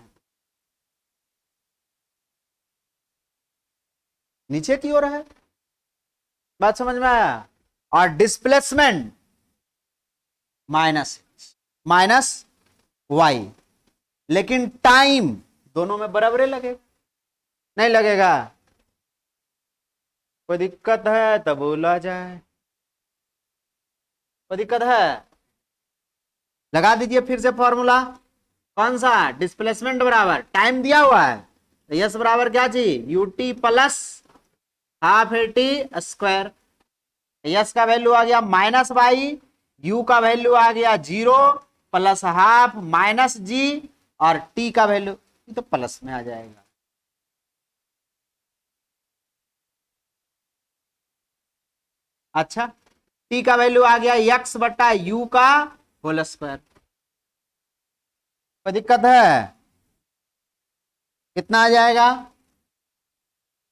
नीचे की ओर है। बात समझ में आया? और डिस्प्लेसमेंट माइनस माइनस वाई, लेकिन टाइम दोनों में बराबर लगेगा, नहीं लगेगा? कोई दिक्कत है तो बोला जाए, कोई दिक्कत है? लगा दीजिए फिर से फॉर्मूला, कौन सा, डिस्प्लेसमेंट बराबर टाइम दिया हुआ है, तो यस बराबर क्या चाहिए, UT plus half A T square. Yes का वैल्यू आ गया माइनस वाई, यू का वैल्यू आ गया जीरो प्लस हाफ माइनस जी, और टी का वैल्यू तो प्लस में आ जाएगा। अच्छा, टी का वैल्यू आ गया एक्स बट्टा यू का होल स्क्वायर। कोई दिक्कत है? कितना आ जाएगा,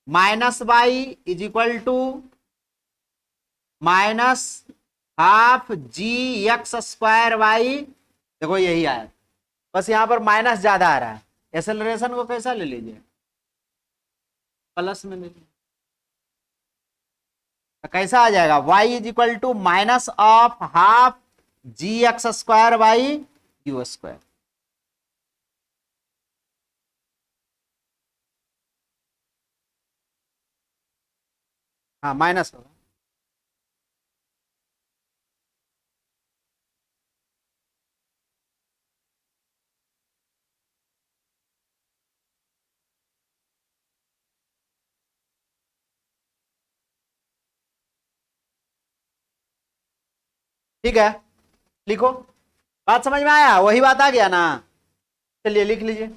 minus Y is equal to minus half G X square Y. देखो यही आया, बस यहां पर माइनस ज्यादा आ रहा है, एक्सेलरेशन को कैसा ले लीजिए, प्लस में ले लीजिए। तो कैसा आ जाएगा, y is equal to minus of half G X square by U square. हाँ माइनस होगा, ठीक है, लिखो। बात समझ में आया, वही बात आ गया ना? चलिए लिख लीजिए,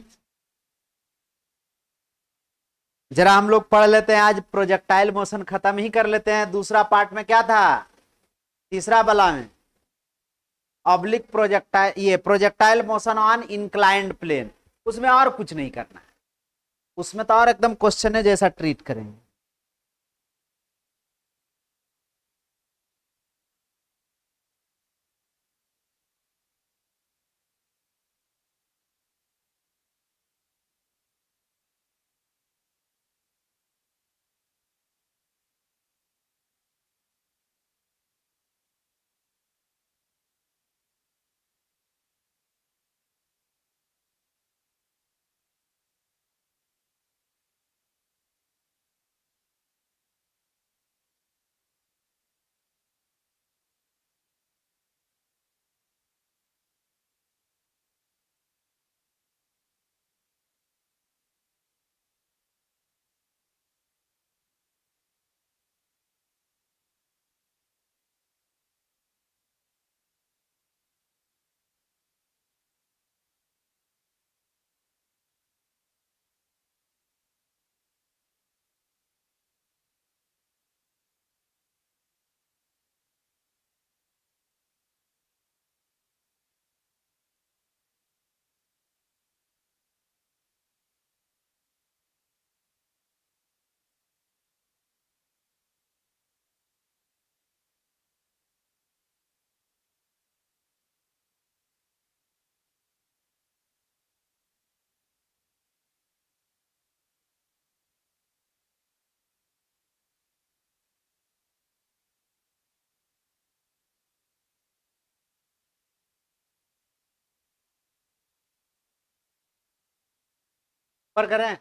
जरा हम लोग पढ़ लेते हैं आज, प्रोजेक्टाइल मोशन खत्म ही कर लेते हैं। दूसरा पार्ट में क्या था, तीसरा वाला में ऑब्लिक प्रोजेक्टाइल, ये projectile motion on inclined plane, उसमें और कुछ नहीं करना है, उसमें तो और एकदम क्वेश्चन है जैसा ट्रीट करेंगे। पर करें।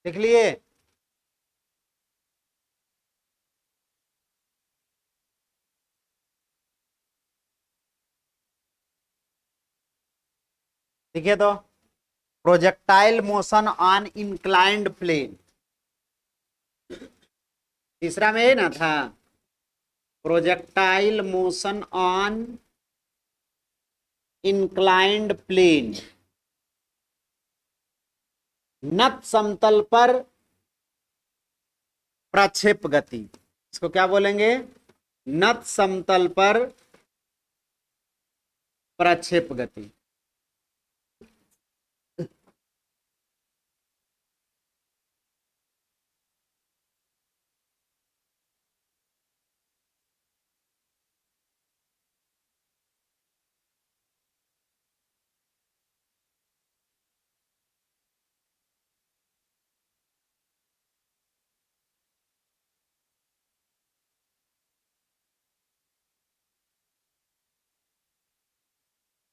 लिख लिए? देखिए तो, projectile motion on inclined plane, तीसरा में ये ना था, projectile motion on inclined plane, नत समतल पर प्रक्षेप गति, इसको क्या बोलेंगे? नत समतल पर प्रक्षेप गति।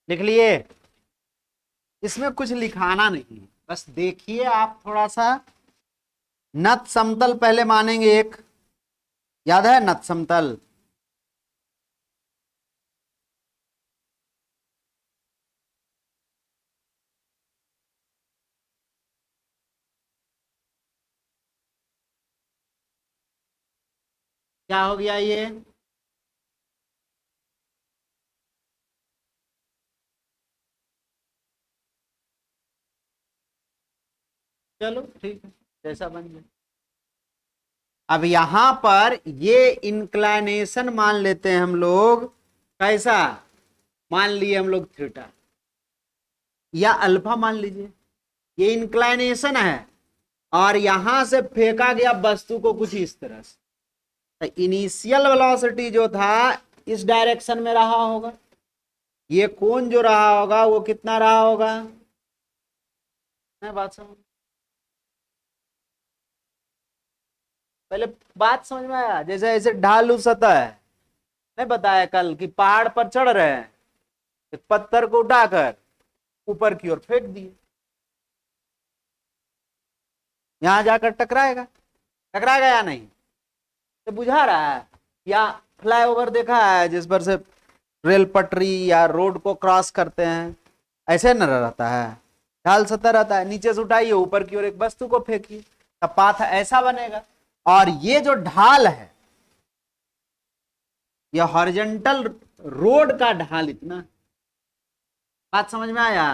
लिख लिए? इसमें कुछ लिखाना नहीं है, बस देखिए आप थोड़ा सा। नत समतल पहले मानेंगे एक, याद है नत समतल? क्या हो गया ये? चलो ठीक है, जैसा बन जाए। अब यहां पर ये इंक्लाइनेशन मान लेते हैं हम लोग, कैसा मान लिए हम लोग? थीटा या अल्फा मान लीजिए, ये इंक्लाइनेशन है और यहां से फेंका गया वस्तु को कुछ इस तरह से, तो इनिशियल वेलोसिटी जो था इस डायरेक्शन में रहा होगा, ये कोण जो रहा होगा वो कितना रहा होगा? मैं बात समझ, पहले बात समझ में आया? जैसे ऐसे ढालू सतह है, नहीं बताया कल कि पहाड़ पर चढ़ रहे हैं, एक पत्थर को उठाकर ऊपर की ओर फेंक दिए, यहां जाकर टकराएगा, टकराएगा या नहीं? तो बुझा रहा है? या फ्लाईओवर देखा है जिस पर से रेल पटरी या रोड को क्रॉस करते हैं, ऐसे न रहता है, ढाल सतह रहता है, नीचे से उठाइए ऊपर की ओर एक वस्तु को फेंकिए, तब पाथ ऐसा बनेगा। और ये जो ढाल है, ये हॉरिजॉन्टल रोड का ढाल इतना, बात समझ में आया?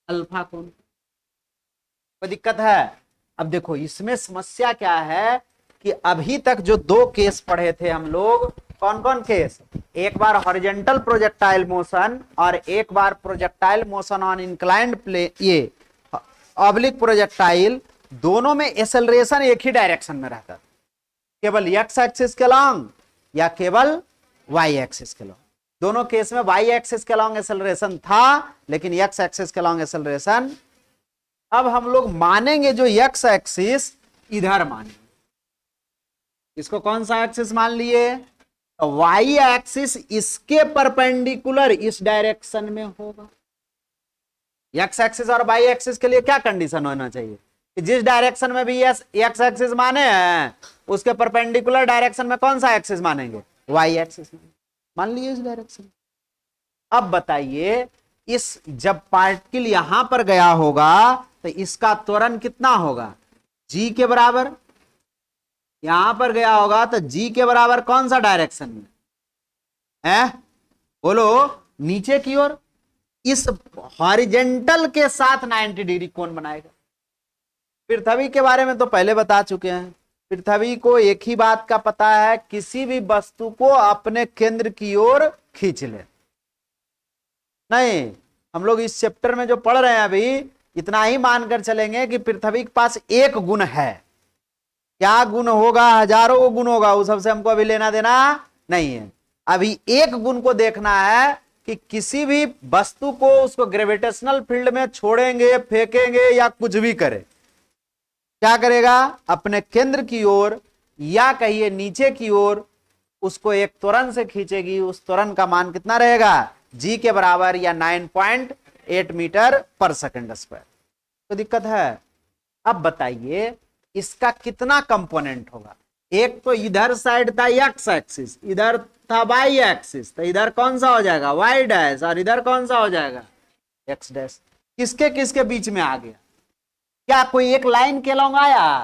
अल्फा कोण, कोई दिक्कत है? अब देखो इसमें समस्या क्या है कि अभी तक जो दो केस पढ़े थे हम लोग, कौन कौन केस? एक बार हॉरिजॉन्टल प्रोजेक्टाइल मोशन और एक बार projectile motion on inclined plane, ये ऑब्लिक प्रोजेक्टाइल, दोनों में एक्सेलरेशन एक ही डायरेक्शन में रहता, केवल एक्स एक्सिस के लॉन्ग या केवल वाई एक्सिस के लॉन्ग। दोनों केस में वाई एक्सिस के लॉन्ग एक्सेलरेशन था, लेकिन एक्स एक्सिस के लॉन्ग एक्सेलरेशन, अब हम लोग मानेंगे जो एक्स एक्सिस इधर मानेंगे, इसको कौन सा एक्सिस मान लिए? वाई एक्सिस इसके परपेंडिकुलर इस डायरेक्शन में होगा। एक्स एक्सिस और वाई एक्सिस के लिए क्या कंडीशन होना चाहिए कि जिस डायरेक्शन में भी एक्स एक्सिस माने हैं उसके परपेंडिकुलर डायरेक्शन में कौन सा एक्सिस मानेंगे? वाई एक्सिस मान लिए इस डायरेक्शन। अब बताइए, इस जब पार्टिकल यहां पर गया होगा तो इसका त्वरण कितना होगा? जी के बराबर। यहां पर गया होगा तो जी के बराबर कौन सा डायरेक्शन में है? बोलो, नीचे की ओर। इस हॉरिजेंटल के साथ 90 डिग्री कौन बनाएगा? पृथ्वी के बारे में तो पहले बता चुके हैं। पृथ्वी को एक ही बात का पता है, किसी भी वस्तु को अपने केंद्र की ओर खींच ले। नहीं, हम लोग इस चैप्टर में जो पढ़ रहे हैं अभी, इतना ही मानकर चलेंगे कि पृथ्वी के पास एक गुण है। क्या गुण होगा? हजारों गुण होगा, उस सबसे हमको अभी लेना देना नहीं है। अभी एक गुण को देखना है कि किसी भी वस्तु को उसको ग्रेविटेशनल फील्ड में छोड़ेंगे, फेंकेंगे या कुछ भी करे, क्या करेगा? अपने केंद्र की ओर या कहिए नीचे की ओर उसको एक त्वरण से खींचेगी। उस त्वरण का मान कितना रहेगा? जी के बराबर या 9.8 मीटर पर सेकंड स्क्वायर। तो दिक्कत है। अब बताइए इसका कितना कंपोनेंट होगा? एक तो इधर साइड था एक्स एक्सिस, इधर था वाई एक्सिस, तो इधर कौन सा हो जाएगा? वाई डैश, और इधर कौन सा हो जाएगा? X dash. किसके किसके बीच में आ गया? क्या कोई एक लाइन के लॉन्ग आया?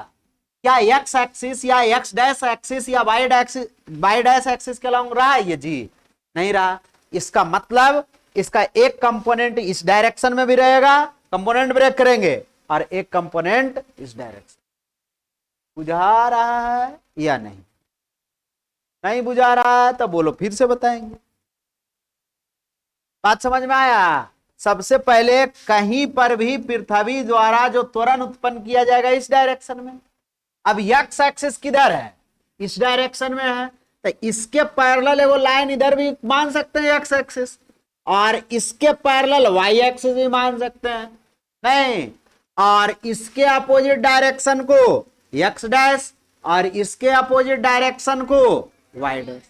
क्या एक्स एक्सिस या एक्स डैश एक्सिस या वाई डैश एक्सिस के लॉन्ग रहा ये जी? नहीं रहा। इसका मतलब इसका एक कंपोनेंट इस डायरेक्शन में भी रहेगा, कंपोनेंट ब्रेक करेंगे, और एक कंपोनेंट इस डायरेक्शन। बुझा रहा है या नहीं? नहीं बुझा रहा है तो बोलो, फिर से बताएंगे। बात समझ में आया? सबसे पहले कहीं पर भी पृथ्वी द्वारा जो त्वरण उत्पन्न किया जाएगा इस डायरेक्शन में। अब एक्स एक्सिस किधर है? इस डायरेक्शन में है, तो इसके पैरेलल वो लाइन इधर भी मान सकते हैं एक्स एक्सिस, और इसके पैरेलल वाई एक्सिस भी मान सकते हैं। नहीं, और इसके अपोजिट डायरेक्शन को एक्स डैश और इसके अपोजिट डायरेक्शन को वाई डैश।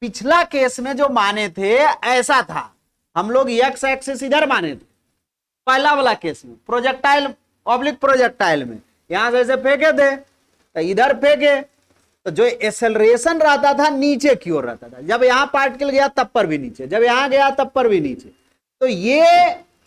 पिछला केस में जो माने थे ऐसा था, हम लोग एक्स एक्सिस इधर माने थे पहला वाला केस में, प्रोजेक्टाइल ऑब्लिक प्रोजेक्टाइल में। यहां से ऐसे फेंके थे तो इधर फेंके, तो जो एक्सेलरेशन रहता था नीचे की ओर रहता था। जब यहां पार्टिकल गया तब पर भी नीचे, जब यहां गया तब पर भी नीचे। तो ये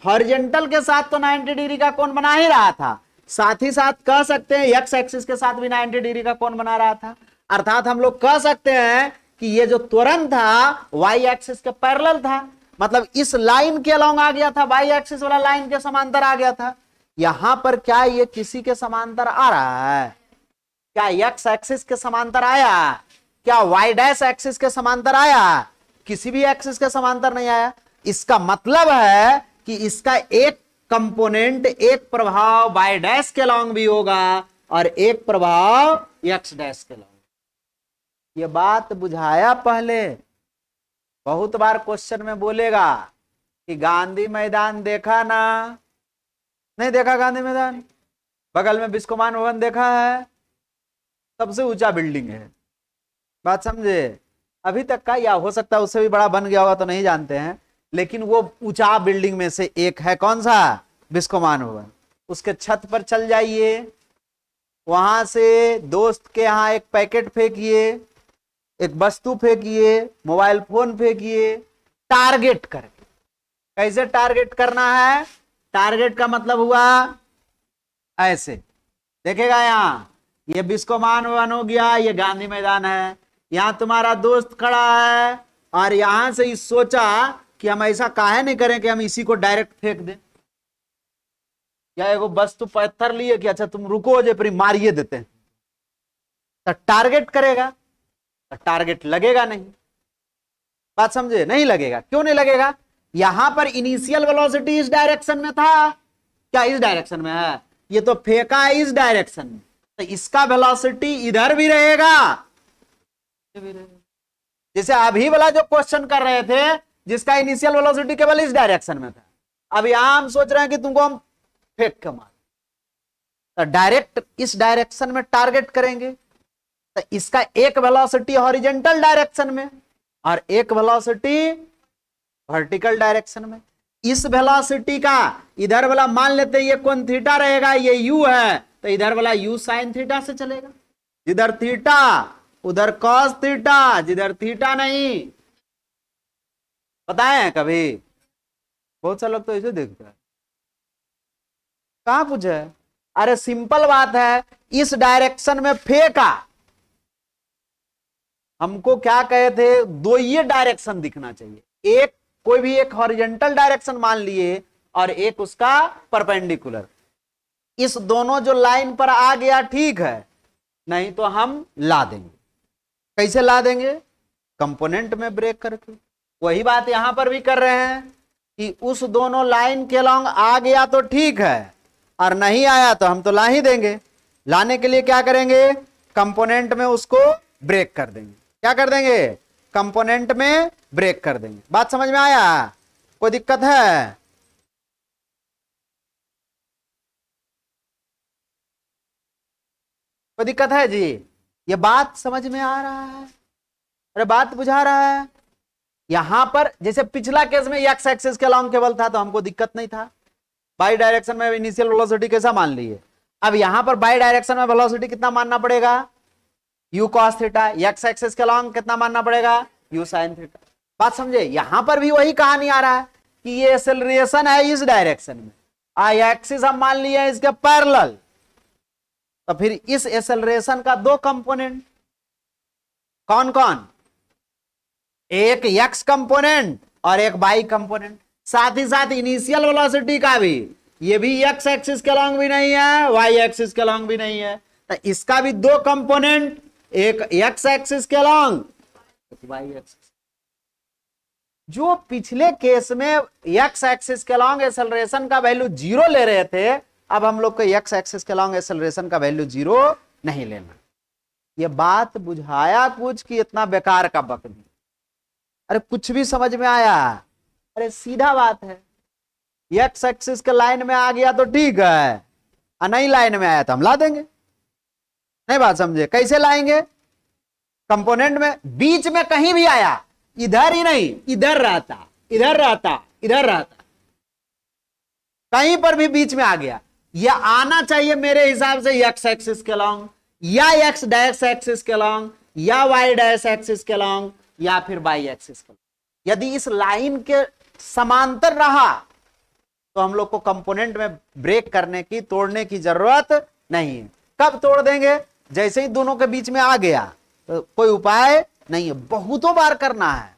हॉरिजॉन्टल के साथ तो 90 डिग्री का कोण बना ही रहा था, साथ ही साथ कह सकते हैं एक्स एक्सिस के साथ भी 90 डिग्री का कोण बना रहा था। अर्थात हम लोग कह सकते हैं कि ये जो त्वरण था वाई एक्सिस के पैरेलल था, मतलब इस लाइन के अलोंग आ गया था, वाई एक्सिस वाला लाइन के समांतर आ गया था। यहां पर क्या ये किसी के समांतर आ रहा है? क्या एक्स एक्सिस के समांतर आया? क्या वाई डैश एक्सिस के समांतर आया? किसी भी एक्सिस के समांतर नहीं आया। इसका मतलब है कि इसका एक कंपोनेंट, एक प्रभाव वाई डैश के लॉन्ग भी होगा और एक प्रभाव एक्स डैश के लॉन्ग। ये बात बुझाया पहले? बहुत बार क्वेश्चन में बोलेगा कि गांधी मैदान देखा ना? नहीं देखा गांधी मैदान? बगल में बिस्कोमान भवन देखा है? सबसे ऊंचा बिल्डिंग है। बात समझे? अभी तक का, या हो सकता है उससे भी बड़ा बन गया होगा तो नहीं जानते हैं, लेकिन वो ऊंचा बिल्डिंग में से एक है। कौन सा? बिस्कोमान भवन। उसके छत पर चल जाइए, वहां से दोस्त के यहां एक पैकेट फेंकिए, एक वस्तु फेंकिए, मोबाइल फोन फेंकिए, टारगेट करके। कैसे टारगेट करना है? टारगेट का मतलब हुआ ऐसे, देखेगा यहां ये बिस्कोमान भवन हो गया, ये गांधी मैदान है, यहां तुम्हारा दोस्त खड़ा है, और यहां से इस सोचा कि हम ऐसा काहे नहीं करें कि हम इसी को डायरेक्ट फेंक दें, या एगो वस्तु पत्थर लिए कि अच्छा तुम रुको जे पर मारिए देते हैं, तो टारगेट करेगा, तो टारगेट लगेगा नहीं। बात समझे? नहीं लगेगा। क्यों नहीं लगेगा? यहां पर इनिशियल वेलोसिटी इस डायरेक्शन में था, क्या इस डायरेक्शन में है? ये तो फेंका है इस डायरेक्शन में, तो इसका वेलोसिटी इधर भी रहेगा। जैसे अभी वाला जो क्वेश्चन कर रहे थे जिसका इनिशियल वेलोसिटी केवल इस डायरेक्शन में था, अब यहां हम सोच रहे हैं कि तुमको हम फेंक के मार, तो डायरेक्ट इस डायरेक्शन में टारगेट करेंगे, तो इसका एक वेलोसिटी हॉरिजॉन्टल डायरेक्शन में और एक वेलोसिटी वर्टिकल डायरेक्शन में। इस वेलोसिटी का इधर वाला मान लेते हैं ये कोण थीटा रहेगा, ये यू है, तो इधर वाला यू साइन थीटा से चलेगा। जिधर थीटा उधर कॉस थीटा, जिधर थीटा नहीं बताए हैं कभी? बहुत सा लोग तो ऐसे देखता है, कहां पूछा है? अरे सिंपल बात है, इस डायरेक्शन में फेंका, हमको क्या कहे थे, दो ये डायरेक्शन दिखना चाहिए, एक कोई भी एक हॉरिजॉन्टल डायरेक्शन मान लिए और एक उसका परपेंडिकुलर। इस दोनों जो लाइन पर आ गया ठीक है, नहीं तो हम ला देंगे। कैसे ला देंगे? कंपोनेंट में ब्रेक करके। वही बात यहां पर भी कर रहे हैं कि उस दोनों लाइन के लॉन्ग आ गया तो ठीक है, और नहीं आया तो हम तो ला ही देंगे। लाने के लिए क्या करेंगे? कंपोनेंट में उसको ब्रेक कर देंगे। क्या कर देंगे? कंपोनेंट में ब्रेक कर देंगे। बात समझ में आया? कोई दिक्कत है? कोई दिक्कत है जी? ये बात समझ में आ रहा है? अरे बात बुझा रहा है? यहां पर जैसे पिछला केस में एक्स एक्सिस के लॉन्ग केबल था तो हमको दिक्कत नहीं था, बाई डायरेक्शन में इनिशियल वेलोसिटी कैसा मान लिए। अब यहां पर बाई डायरेक्शन में वेलोसिटी कितना मानना पड़ेगा? You cos theta. X axis के लॉन्ग कितना मानना पड़ेगा? You sine theta. बात समझे? यहां पर भी वही कहानी आ रहा है कि ये एक्सेलरेशन है इस डायरेक्शन में, आई एक्सिस हम मान लिए इसके पैरेलल, तो फिर इस एक्सेलरेशन का दो कंपोनेंट, कौन कौन? एक एक्स कंपोनेंट और एक वाई कंपोनेंट। साथ ही साथ इनिशियल वेलोसिटी का भी, ये भी एक्स एक्सिस के लॉन्ग भी नहीं है, वाई एक्सिस के लॉन्ग भी नहीं है, तो इसका भी दो कंपोनेंट, एक एक्स एक्सिस के लॉन्ग, एक वाई एक्सिस। जो पिछले केस में एक्स एक्सिस के लॉन्ग एक्सेलरेशन का वैल्यू जीरो ले रहे थे, अब हम लोग को एक्स एक्सिस के लॉन्ग एक्सेलरेशन का वैल्यू जीरो नहीं लेना। ये बात बुझाया कुछ कि इतना बेकार का बक दी? अरे कुछ भी समझ में आया? अरे सीधा बात है, एक्स एक्सिस के लाइन में आ गया तो ठीक है, और नहीं लाइन में आया तो हम ला देंगे। नहीं बात समझे? कैसे लाएंगे? कंपोनेंट में बीच में कहीं भी आया, इधर ही नहीं, इधर रहता, इधर रहता, इधर रहता, कहीं पर भी बीच में आ गया, यह आना चाहिए मेरे हिसाब से एक्स एक्सिस के लॉन्ग, या एक्स डैश एक्सिस के लॉन्ग, या वाई डैश एक्सिस के लॉन्ग, या फिर वाई एक्सिस के लॉन्ग। यदि इस लाइन के समांतर रहा तो हम लोग को कंपोनेंट में ब्रेक करने की, तोड़ने की जरूरत नहीं है। कब तोड़ देंगे? जैसे ही दोनों के बीच में आ गया, तो कोई उपाय नहीं है, बहुतों बार करना है,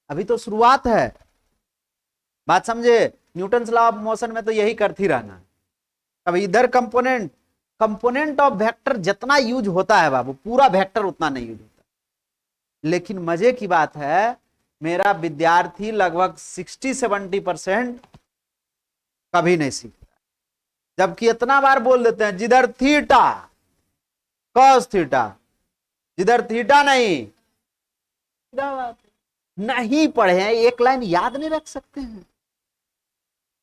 अभी तो शुरुआत है। बात समझे? न्यूटन लॉ ऑफ मोशन में तो यही करती रहना। अब इधर कंपोनेंट, कंपोनेंट ऑफ वेक्टर जितना यूज होता है बाबू, पूरा वेक्टर उतना नहीं यूज होता। लेकिन मजे की बात है, मेरा विद्यार्थी लगभग 60-70% कभी नहीं सीखता, जबकि इतना बार बोल देते हैं जिधर थीटा कॉस थीटा, जिधर थीटा नहीं, नहीं पढ़े हैं, एक लाइन याद नहीं रख सकते हैं,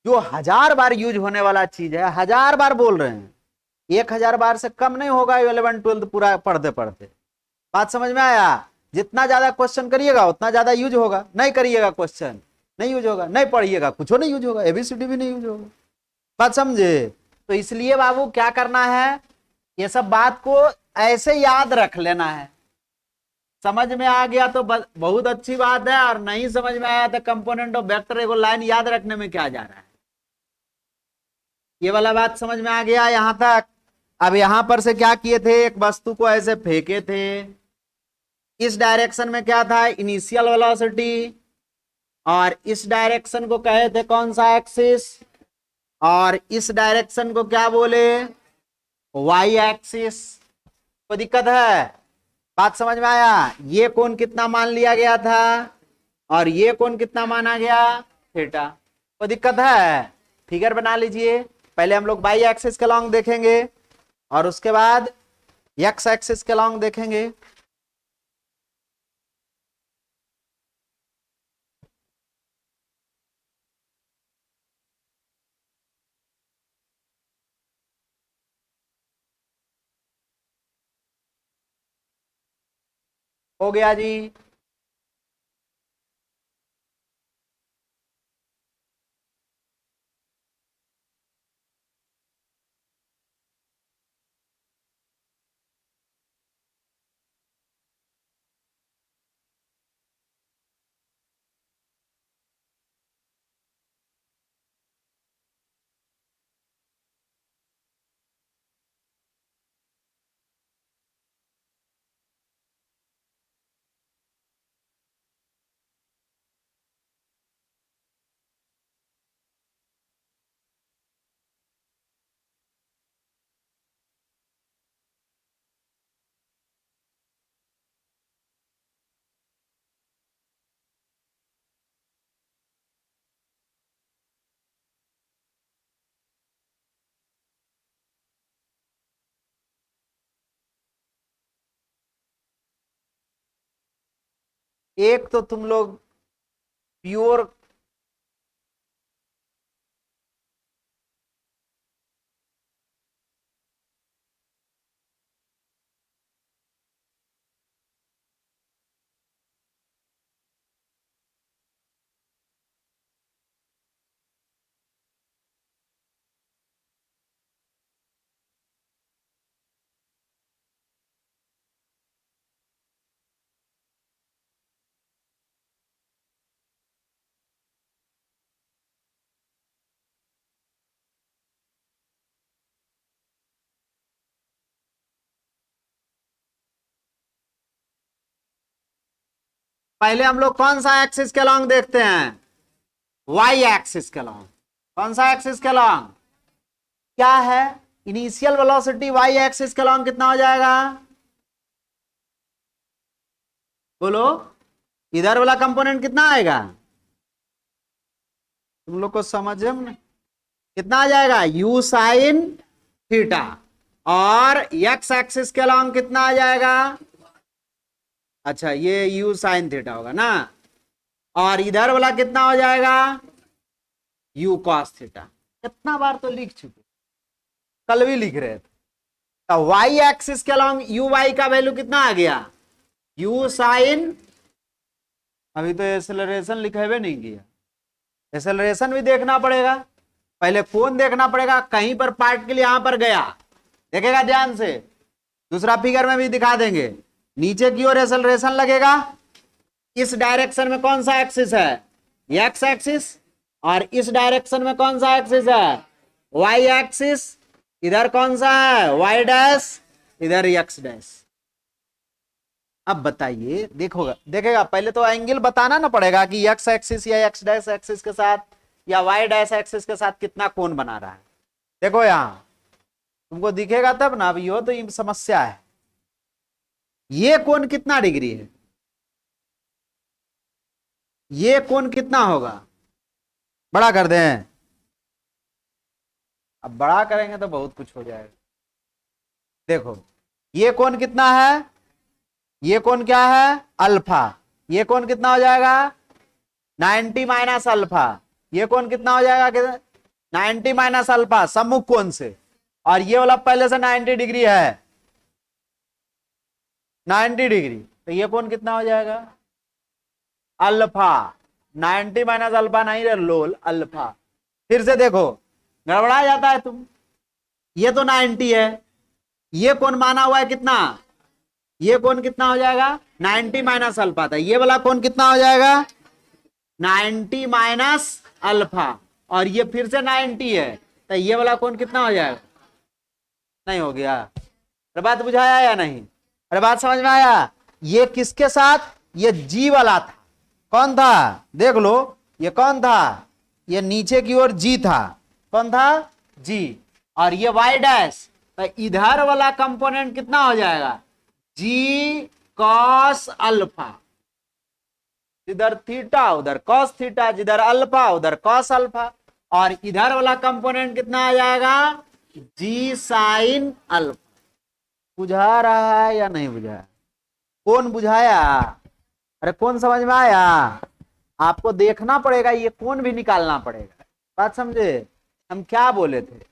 जो 1000 बार यूज होने वाला चीज है, 1000 बार बोल रहे हैं, 1000 बार से कम नहीं होगा 11th 12th पूरा पढ़ते पढ़ते। बात समझ में आया? जितना ज्यादा क्वेश्चन करिएगा उतना ज्यादा यूज होगा, नहीं करिएगा क्वेश्चन नहीं यूज होगा, नहीं पढ़िएगा कुछ नहीं यूज होगा, एबीसीडी भी नहीं यूज होगा। बात समझे? तो इसलिए बाबू क्या करना है, ये सब बात को ऐसे याद रख लेना है। समझ में आ गया तो बहुत अच्छी बात है, और नहीं समझ में आया तो कंपोनेंट ऑफ वेक्टर एगो लाइन याद रखने में क्या जा रहा है। ये वाला बात समझ में आ गया यहां तक? अब यहां पर से क्या किए थे, एक वस्तु को ऐसे फेंके थे, इस डायरेक्शन में क्या था, इनिशियल वेलोसिटी, और इस डायरेक्शन को कहे थे कौन सा एक्सिस, और इस डायरेक्शन को क्या बोले, वाई एक्सिस। कोई दिक्कत है? बात समझ में आया? ये कोण कितना मान लिया गया था, और ये कोण कितना माना गया, थीटा। कोई दिक्कत है? फिगर बना लीजिए। पहले हम लोग वाई एक्सिस के लॉन्ग देखेंगे, और उसके बाद एक्स एक्सिस के लॉन्ग देखेंगे। हो गया जी? एक तो तुम लोग प्योर पहले हम लोग कौन सा एक्सिस के लॉन्ग देखते हैं? वाई एक्सिस के लॉन्ग। कौन सा एक्सिस के लॉन्ग? क्या है? इनिशियल वेलोसिटी वाई एक्सिस के लॉन्ग कितना हो जाएगा? बोलो, इधर वाला कंपोनेंट कितना आएगा? तुम लोग को समझ में कितना आ जाएगा? U sine theta. और एक्स एक्सिस के लॉन्ग कितना आ जाएगा? अच्छा, ये यू साइन थीटा होगा ना। और इधर वाला कितना हो जाएगा? You cos theta. कितना बार तो लिख चुके, कल भी लिख रहे थे। तो वाई एक्सिस के लॉन्ग यू वाई का वैल्यू कितना आ गया? यू साइन, अभी तो एक्सेलरेशन लिखेबे नहीं किया, एक्सेलरेशन भी देखना पड़ेगा। पहले कौन देखना पड़ेगा, कहीं पर पार्ट के लिए यहां पर गया, देखेगा ध्यान से। दूसरा फिगर में भी दिखा देंगे। नीचे की ओर एक्सेलरेशन लगेगा। इस डायरेक्शन में कौन सा एक्सिस है? X axis. और इस डायरेक्शन में कौन सा एक्सिस है? Y axis. इधर कौन सा है? वाई डैश, इधर एक्स डैश। अब बताइए, देखोगा देखेगा, पहले तो एंगल बताना ना पड़ेगा कि एक्स एक्सिस या एक्स डैश एक्सिस के साथ या वाई डैश एक्सिस के साथ कितना कोण बना रहा है। देखो यहां तुमको दिखेगा तब ना। अभी हो तो ये समस्या है। ये कोण कितना डिग्री है? ये कोण कितना होगा? बड़ा कर दें? अब बड़ा करेंगे तो बहुत कुछ हो जाएगा। देखो, ये कोण कितना है? ये कोण क्या है? अल्फा। ये कोण कितना हो जाएगा? 90 माइनस अल्फा। ये कोण कितना हो जाएगा? 90 माइनस अल्फा सम्मुख कोण से। और ये वाला पहले से 90 डिग्री है, 90 डिग्री। तो ये कोण कितना हो जाएगा? अल्फा। 90 माइनस अल्फा नहीं रे लोल, अल्फा। फिर से देखो, गड़बड़ा जाता है तुम। ये तो 90 है, ये कोण माना हुआ है कितना? ये कोण कितना हो जाएगा? 90 माइनस अल्फा था। ये वाला कोण कितना हो जाएगा? 90 माइनस अल्फा। और ये फिर से 90 है, तो ये वाला कोण कितना हो जाएगा? नहीं हो गया? अरे बात बुझाया या नहीं? अरे बात समझ में आया? ये किसके साथ? ये जी वाला था। कौन था? देख लो, ये कौन था? ये नीचे की ओर जी था। कौन था? जी। और ये वाई डैश, तो इधर वाला कंपोनेंट कितना हो जाएगा? जी कॉस अल्फा। जिधर थीटा उधर कॉस थीटा, जिधर अल्फा उधर कॉस अल्फा। और इधर वाला कंपोनेंट कितना आ जाएगा? जी साइन अल्फा। बुझा रहा है या नहीं बुझा? कौन बुझाया? अरे कौन समझ में आया? आपको देखना पड़ेगा, ये कौन भी निकालना पड़ेगा। बात समझे? हम क्या बोले थे?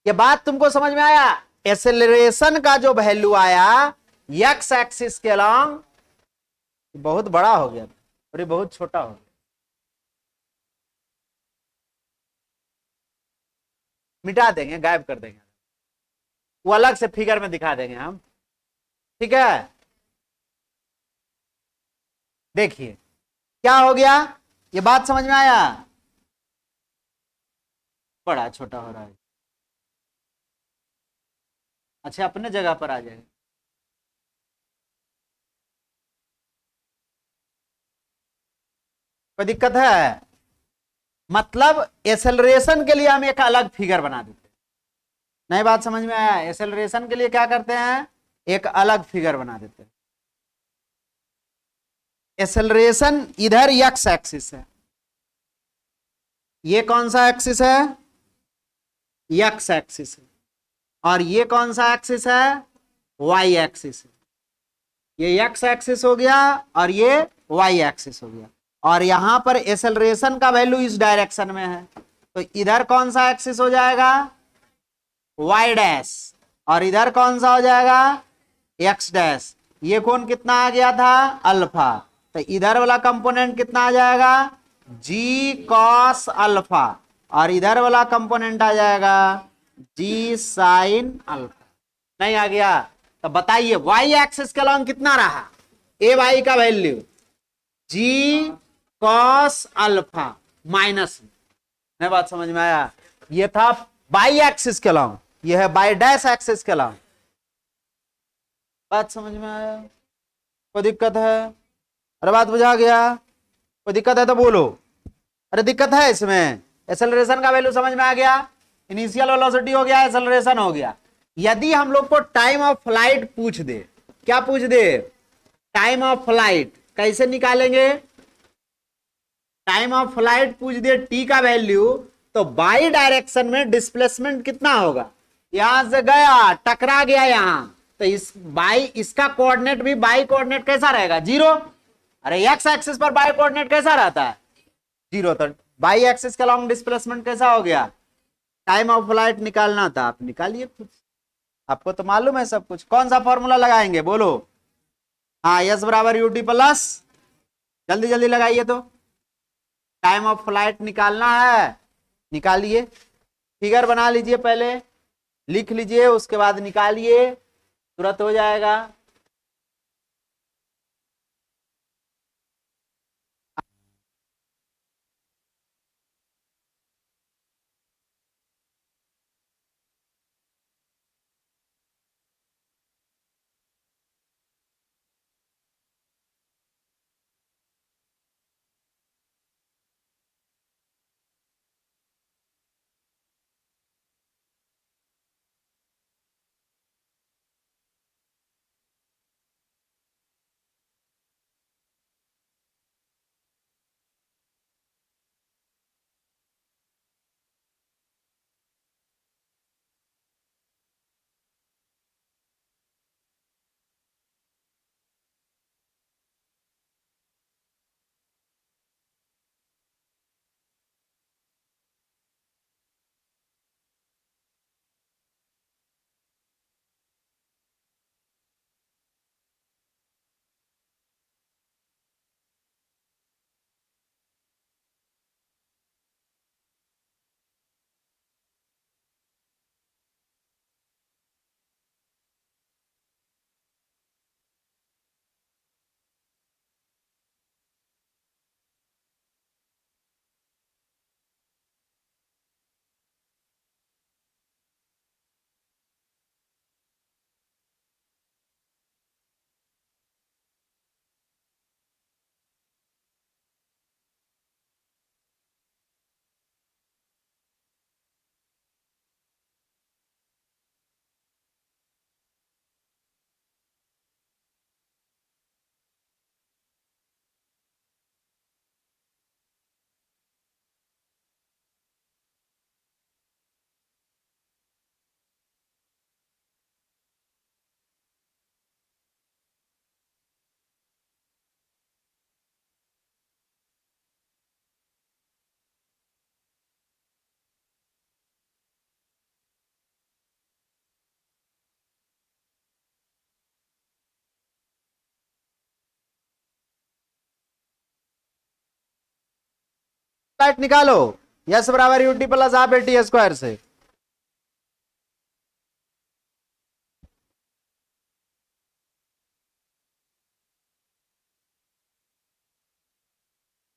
ये बात तुमको समझ में आया? एसेलरेशन का जो वैल्यू आया एक्स एक्सिस के अलॉन्ग बहुत बड़ा हो गया और ये बहुत छोटा हो गया। मिटा देंगे, गायब कर देंगे, वो अलग से फिगर में दिखा देंगे हम। ठीक है, देखिए क्या हो गया, ये बात समझ में आया? बड़ा छोटा हो रहा है। अच्छा, अपने जगह पर आ जाएगा। कोई दिक्कत है? मतलब एसेलरेशन के लिए हम एक अलग फिगर बना देते हैं। नई बात समझ में आया? एसेलरेशन के लिए क्या करते हैं, एक अलग फिगर बना देते हैं। एसेलरेशन इधर एक्स एक्सिस है, ये कौन सा एक्सिस है, एक्स एक्सिस है, और ये कौन सा एक्सिस है, वाई एक्सिस है। ये एक्स एक्सिस हो गया और ये वाई एक्सिस हो गया, और यहां पर एसेलरेशन का वैल्यू इस डायरेक्शन में है, तो इधर कौन सा एक्सिस हो जाएगा, वाई डैश, और इधर कौन सा हो जाएगा, एक्स डैश। ये कोण कितना आ गया था, अल्फा, तो इधर वाला कंपोनेंट कितना आ जाएगा, जी कॉस अल्फा, और इधर वाला कंपोनेंट आ जाएगा जी साइन अल्फा। नहीं आ गया? तो बताइए वाई एक्सिस के लॉन्ग कितना रहा, ए वाई का वैल्यू जी कॉस अल्फा माइनस, नहीं बात समझ में आया? ये था बाई एक्सिस के लॉन्ग, ये है बाई डैश एक्सिस के लॉन्ग। बात समझ में आया? कोई दिक्कत है? अरे बात बुझा गया? कोई दिक्कत है तो बोलो। अरे दिक्कत है इसमें? एक्सेलरेशन का वैल्यू समझ में आ गया, इनिशियल वेलोसिटी हो गया, एक्सेलरेशन हो गया। यदि हम लोग को टाइम ऑफ फ्लाइट पूछ दे, क्या पूछ दे, टाइम ऑफ फ्लाइट, कैसे निकालेंगे, टाइम ऑफ फ्लाइट पूछ दे टी का वैल्यू, तो बाई डायरेक्शन में डिस्प्लेसमेंट कितना होगा, यहां से गया टकरा गया यहां, तो इस बाई इसका कोऑर्डिनेट भी बाई कोऑर्डिनेट कैसा रहेगा, जीरो। अरे एक्स एक्सिस पर बाई कोऑर्डिनेट कैसा रहता है, जीरो, तो बाई एक्सिस का लॉन्ग डिस्प्लेसमेंट कैसा हो गया, टाइम ऑफ फ्लाइट निकालना था, आप निकालिए खुद, आपको तो मालूम है सब कुछ। कौन सा फॉर्मूला लगाएंगे बोलो, हाँ एस बराबर यूटी प्लस, जल्दी जल्दी लगाइए तो, टाइम ऑफ फ्लाइट निकालना है, निकालिए, फिगर बना लीजिए, पहले लिख लीजिए, उसके बाद निकालिए, तुरंत हो जाएगा। राइट निकालो, यस बराबर UT plus half eighty square से।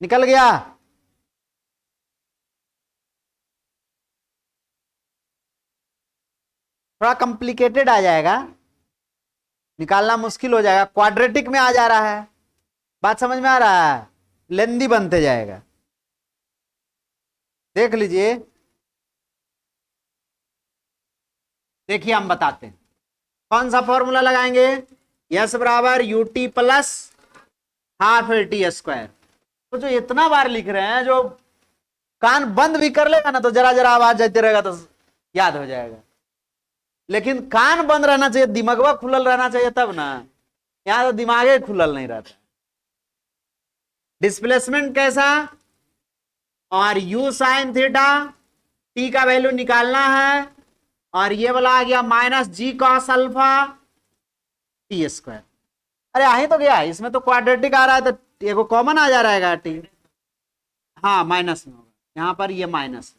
निकल गया। थोड़ा कॉम्प्लिकेटेड आ जाएगा, निकालना मुश्किल हो जाएगा, क्वाड्रेटिक में आ जा रहा है। बात समझ में आ रहा है, लेंदी बनते जाएगा। देख लीजिए, देखिए हम बताते हैं कौन सा फॉर्मूला लगाएंगे। यस बराबर UT plus half eighty square. तो जो इतना बार लिख रहे हैं, जो कान बंद भी कर लेगा ना तो जरा जरा आवाज जाते रहेगा तो याद हो जाएगा, लेकिन कान बंद रहना चाहिए, दिमागवा खुलल रहना चाहिए तब ना। यहां तो दिमागे खुलल नहीं रहता। डिस्प्लेसमेंट कैसा, और यू साइन थीटा, टी का वैल्यू निकालना है, और ये वाला आ गया minus G cos alpha T square. अरे आ ही तो गया, इसमें तो क्वाड्रेटिक आ रहा है तो एगो कॉमन आ जा रहा है टी। हाँ माइनस में होगा, यहां पर ये माइनस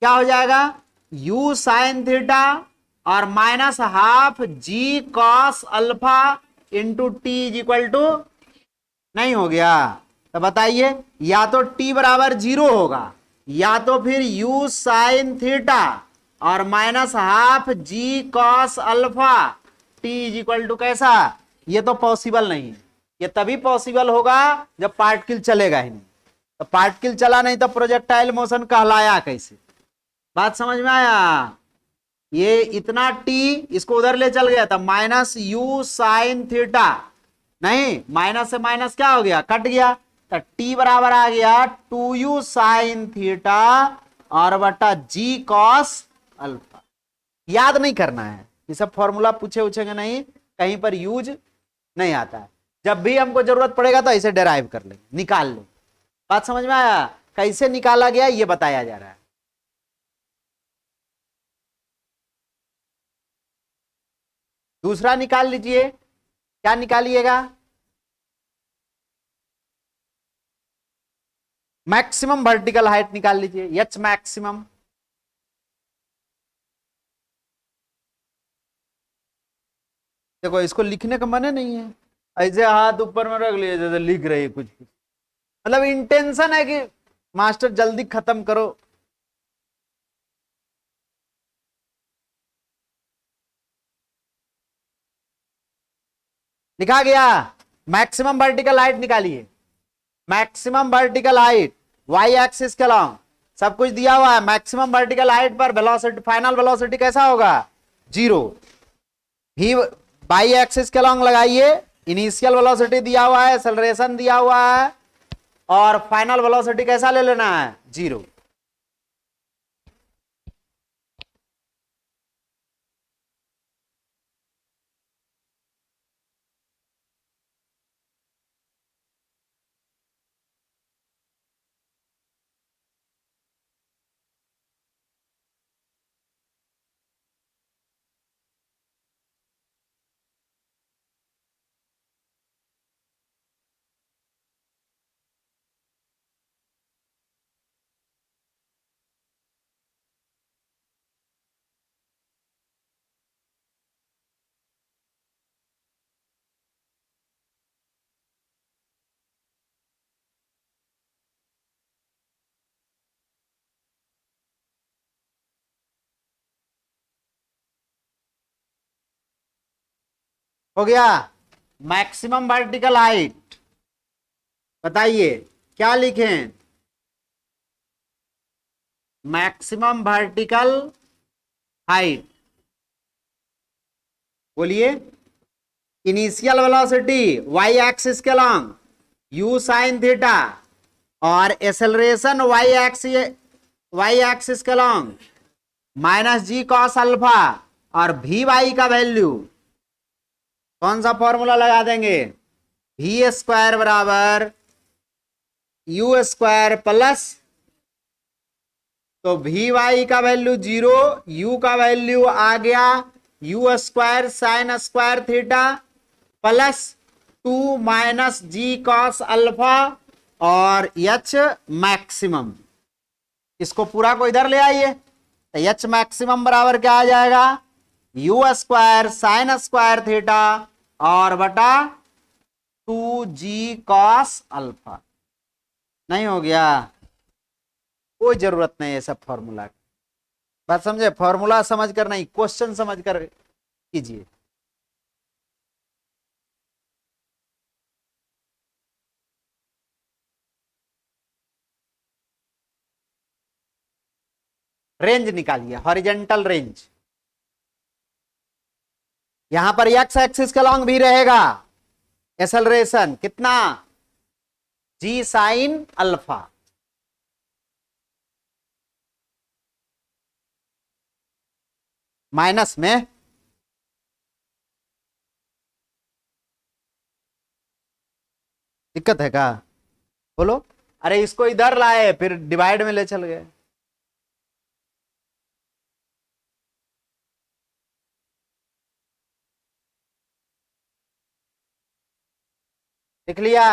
क्या हो जाएगा, यू साइन थीटा और minus half G cos alpha into T is equal to, नहीं हो गया तो बताइए, या तो टी बराबर 0 होगा, या तो फिर यू साइन थीटा और minus half G cos alpha T is equal to कैसा। ये तो पॉसिबल नहीं है, ये तभी पॉसिबल होगा जब पार्टिकल चलेगा ही नहीं। तो पार्टिकल चला नहीं तो प्रोजेक्टाइल मोशन कहलाया कैसे। बात समझ में आया। ये इतना टी इसको उधर ले चल गया था, माइनस यू साइन थीटा, नहीं माइनस से माइनस क्या हो गया, कट गया, तो टी बराबर आ गया 2u साइन थीटा और बटा जी कॉस अल्फा। याद नहीं करना है, ये सब फॉर्मूला पूछे उछेंगे नहीं, कहीं पर यूज नहीं आता है। जब भी हमको जरूरत पड़ेगा तो ऐसे डेराइव कर लेंगे, निकाल लेंगे। बात समझ में आया, कैसे निकाला गया ये बताया जा रहा है। दूसरा निकाल लीजिए, क्या निकालिएगा, मैक्सिमम वर्टिकल हाइट निकाल लीजिए, एच मैक्सिमम। देखो इसको लिखने का मन नहीं है, ऐसे हाथ ऊपर में रख लिए जैसे लिख रही है कुछ, मतलब इंटेंशन है कि मास्टर जल्दी खत्म करो। लिखा गया, मैक्सिमम वर्टिकल हाइट निकालिए, maximum vertical height Y axis के अलॉन्ग, सब कुछ दिया हुआ है। मैक्सिमम वर्टिकल हाइट पर वेलोसिटी, फाइनल वेलोसिटी कैसा होगा, 0। भी वाई एक्सिस के अलॉन्ग लगाइए, इनिशियल वेलोसिटी दिया हुआ है, एक्सेलरेशन दिया हुआ है, और फाइनल वेलोसिटी कैसा ले लेना है, 0। हो गया। मैक्सिमम वर्टिकल हाइट बताइए क्या लिखें, मैक्सिमम वर्टिकल हाइट बोलिए, इनिशियल वेलोसिटी वाई एक्सिस के लॉन्ग यू साइन थीटा, और एक्सेलरेशन वाई एक्सिस के along minus G cos alpha, और वी वाई का वैल्यू कौन सा फॉर्मूला लगा देंगे, वी स्क्वायर बराबर यू स्क्वायर प्लस, तो वी वाई का वैल्यू 0, यू का वैल्यू आ गया U square sine square theta plus 2 minus G cos alpha और एच मैक्सिमम, इसको पूरा को इधर ले आइए, तो एच मैक्सिमम बराबर क्या आ जाएगा, u square sine square theta और बटा 2g कॉस अल्फा। नहीं हो गया, कोई जरूरत नहीं है सब फॉर्मूला की, बात समझे, फॉर्मूला समझ कर नहीं, क्वेश्चन समझ कर कीजिए। रेंज निकालिए, हॉरिजेंटल रेंज, यहां पर एक्स एक्सिस के लॉन्ग भी रहेगा, एक्सेलरेशन कितना, जी साइन अल्फा, माइनस में दिक्कत है क्या, बोलो, अरे इसको इधर लाए फिर डिवाइड में ले चल गए। लिख लिया,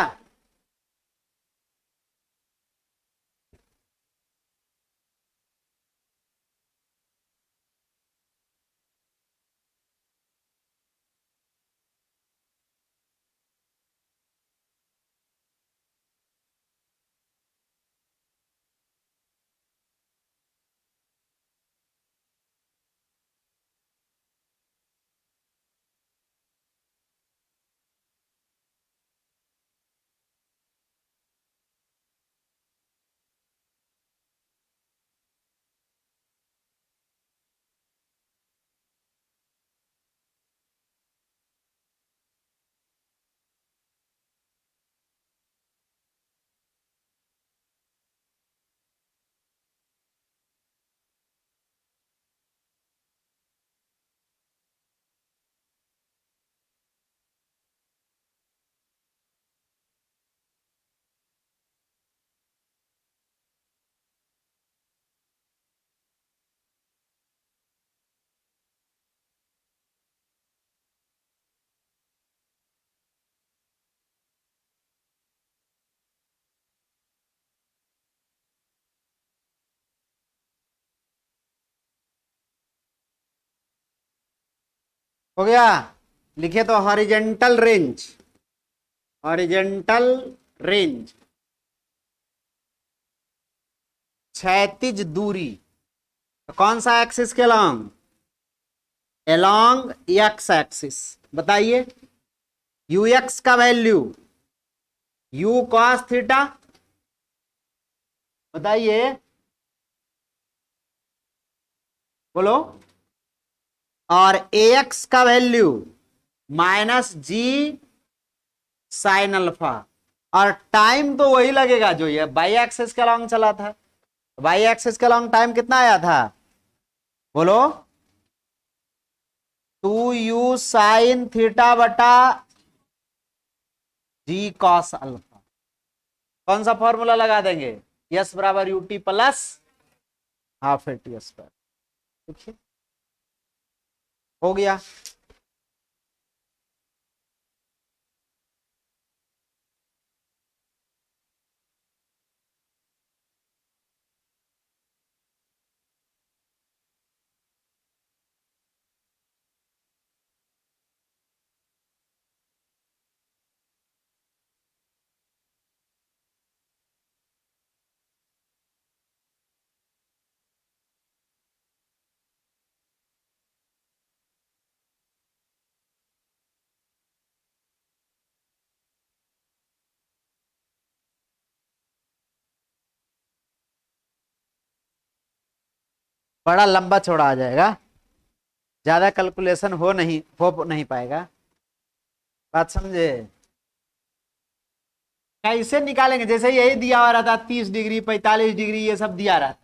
हो गया, लिखे तो हॉरिजेंटल रेंज, हॉरिजेंटल रेंज क्षैतिज दूरी, तो कौन सा एक्सिस के लॉन्ग, एलॉन्ग एक्स एक्सिस, बताइए यू एक्स का वैल्यू यू कॉस थीटा, बताइए बोलो, और ए एक्स का वैल्यू माइनस जी साइन अल्फा, और टाइम तो वही लगेगा जो ये बाई एक्सिस के लॉन्ग चला था, बाई एक्सिस के लॉन्ग टाइम कितना आया था, बोलो, 2u साइन थीटा बटा जी कॉस अल्फा, कौन सा फॉर्मूला लगा देंगे, यस बराबर U T plus half A T square, देखिए हो गया। बड़ा लंबा चौड़ा आ जाएगा, ज्यादा कैलकुलेशन हो नहीं पाएगा, बात समझे, कैसे निकालेंगे, जैसे यही दिया हुआ रहता 30 डिग्री 45 डिग्री ये सब दिया रहता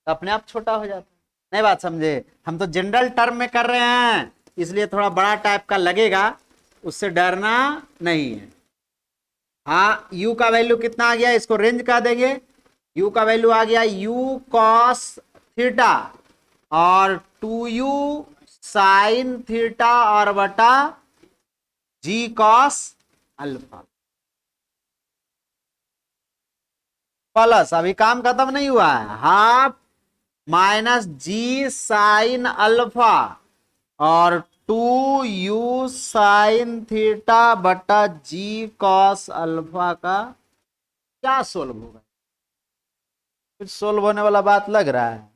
तो अपने आप छोटा हो जाता, नहीं बात समझे, हम तो जनरल टर्म में कर रहे हैं इसलिए थोड़ा बड़ा टाइप का लगेगा, उससे डरना नहीं है। हाँ, u का वैल्यू कितना आ गया, इसको रेंज कह देंगे, u का वैल्यू आ गया u कॉस थीटा और 2u साइन थीटा और बटा g कॉस अल्फा, प्लस, अभी काम खत्म नहीं हुआ है, हाफ माइनस जी साइन अल्फा और 2u साइन थीटा बटा जी कॉस अल्फा का क्या सोल्व होगा? कुछ सोल्व होने वाला बात लग रहा है?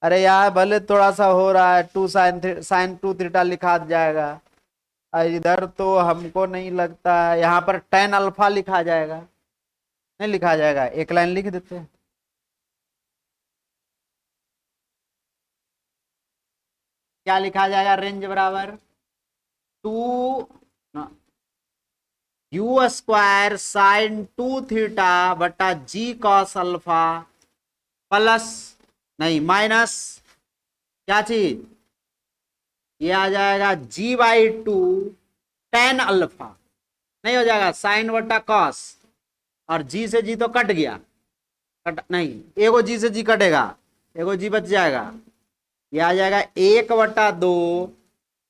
अरे यार भले थोड़ा सा हो रहा है, टू साइन टू थीटा लिखा जाएगा, इधर तो हमको नहीं लगता है यहाँ पर टेन अल्फा लिखा जाएगा, नहीं लिखा जाएगा, एक लाइन लिख देते हैं। क्या लिखा जाएगा? रेंज बराबर two you square sine two theta बटा जी कॉस अल्फा प्लस, नहीं माइनस, क्या चीज, ये आ जाएगा G by two tan alpha, नहीं हो जाएगा साइन बटा कॉस, और जी से जी तो कट गया, कट नहीं, एगो जी से जी कटेगा, एगो जी बच जाएगा, ये आ जाएगा एक बटा दो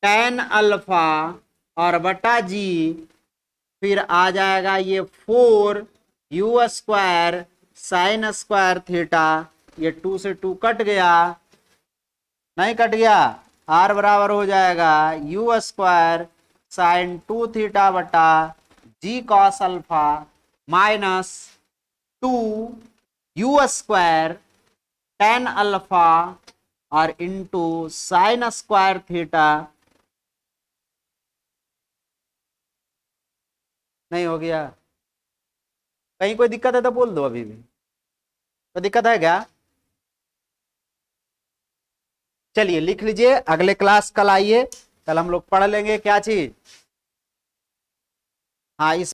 टेन अल्फा और बटा जी, फिर आ जाएगा ये four u square sine square theta, ये टू से टू कट गया, नहीं कट गया, आर बराबर हो जाएगा u square sine two theta बटा जी cos alpha minus two you square tan alpha और इंटू साइन स्क्वायर थीटा, नहीं हो गया? कहीं कोई दिक्कत है तो बोल दो, अभी भी तो दिक्कत है क्या? चलिए लिख लीजिए, अगले क्लास कल आइए, कल हम लोग पढ़ लेंगे क्या चीज, हाँ इस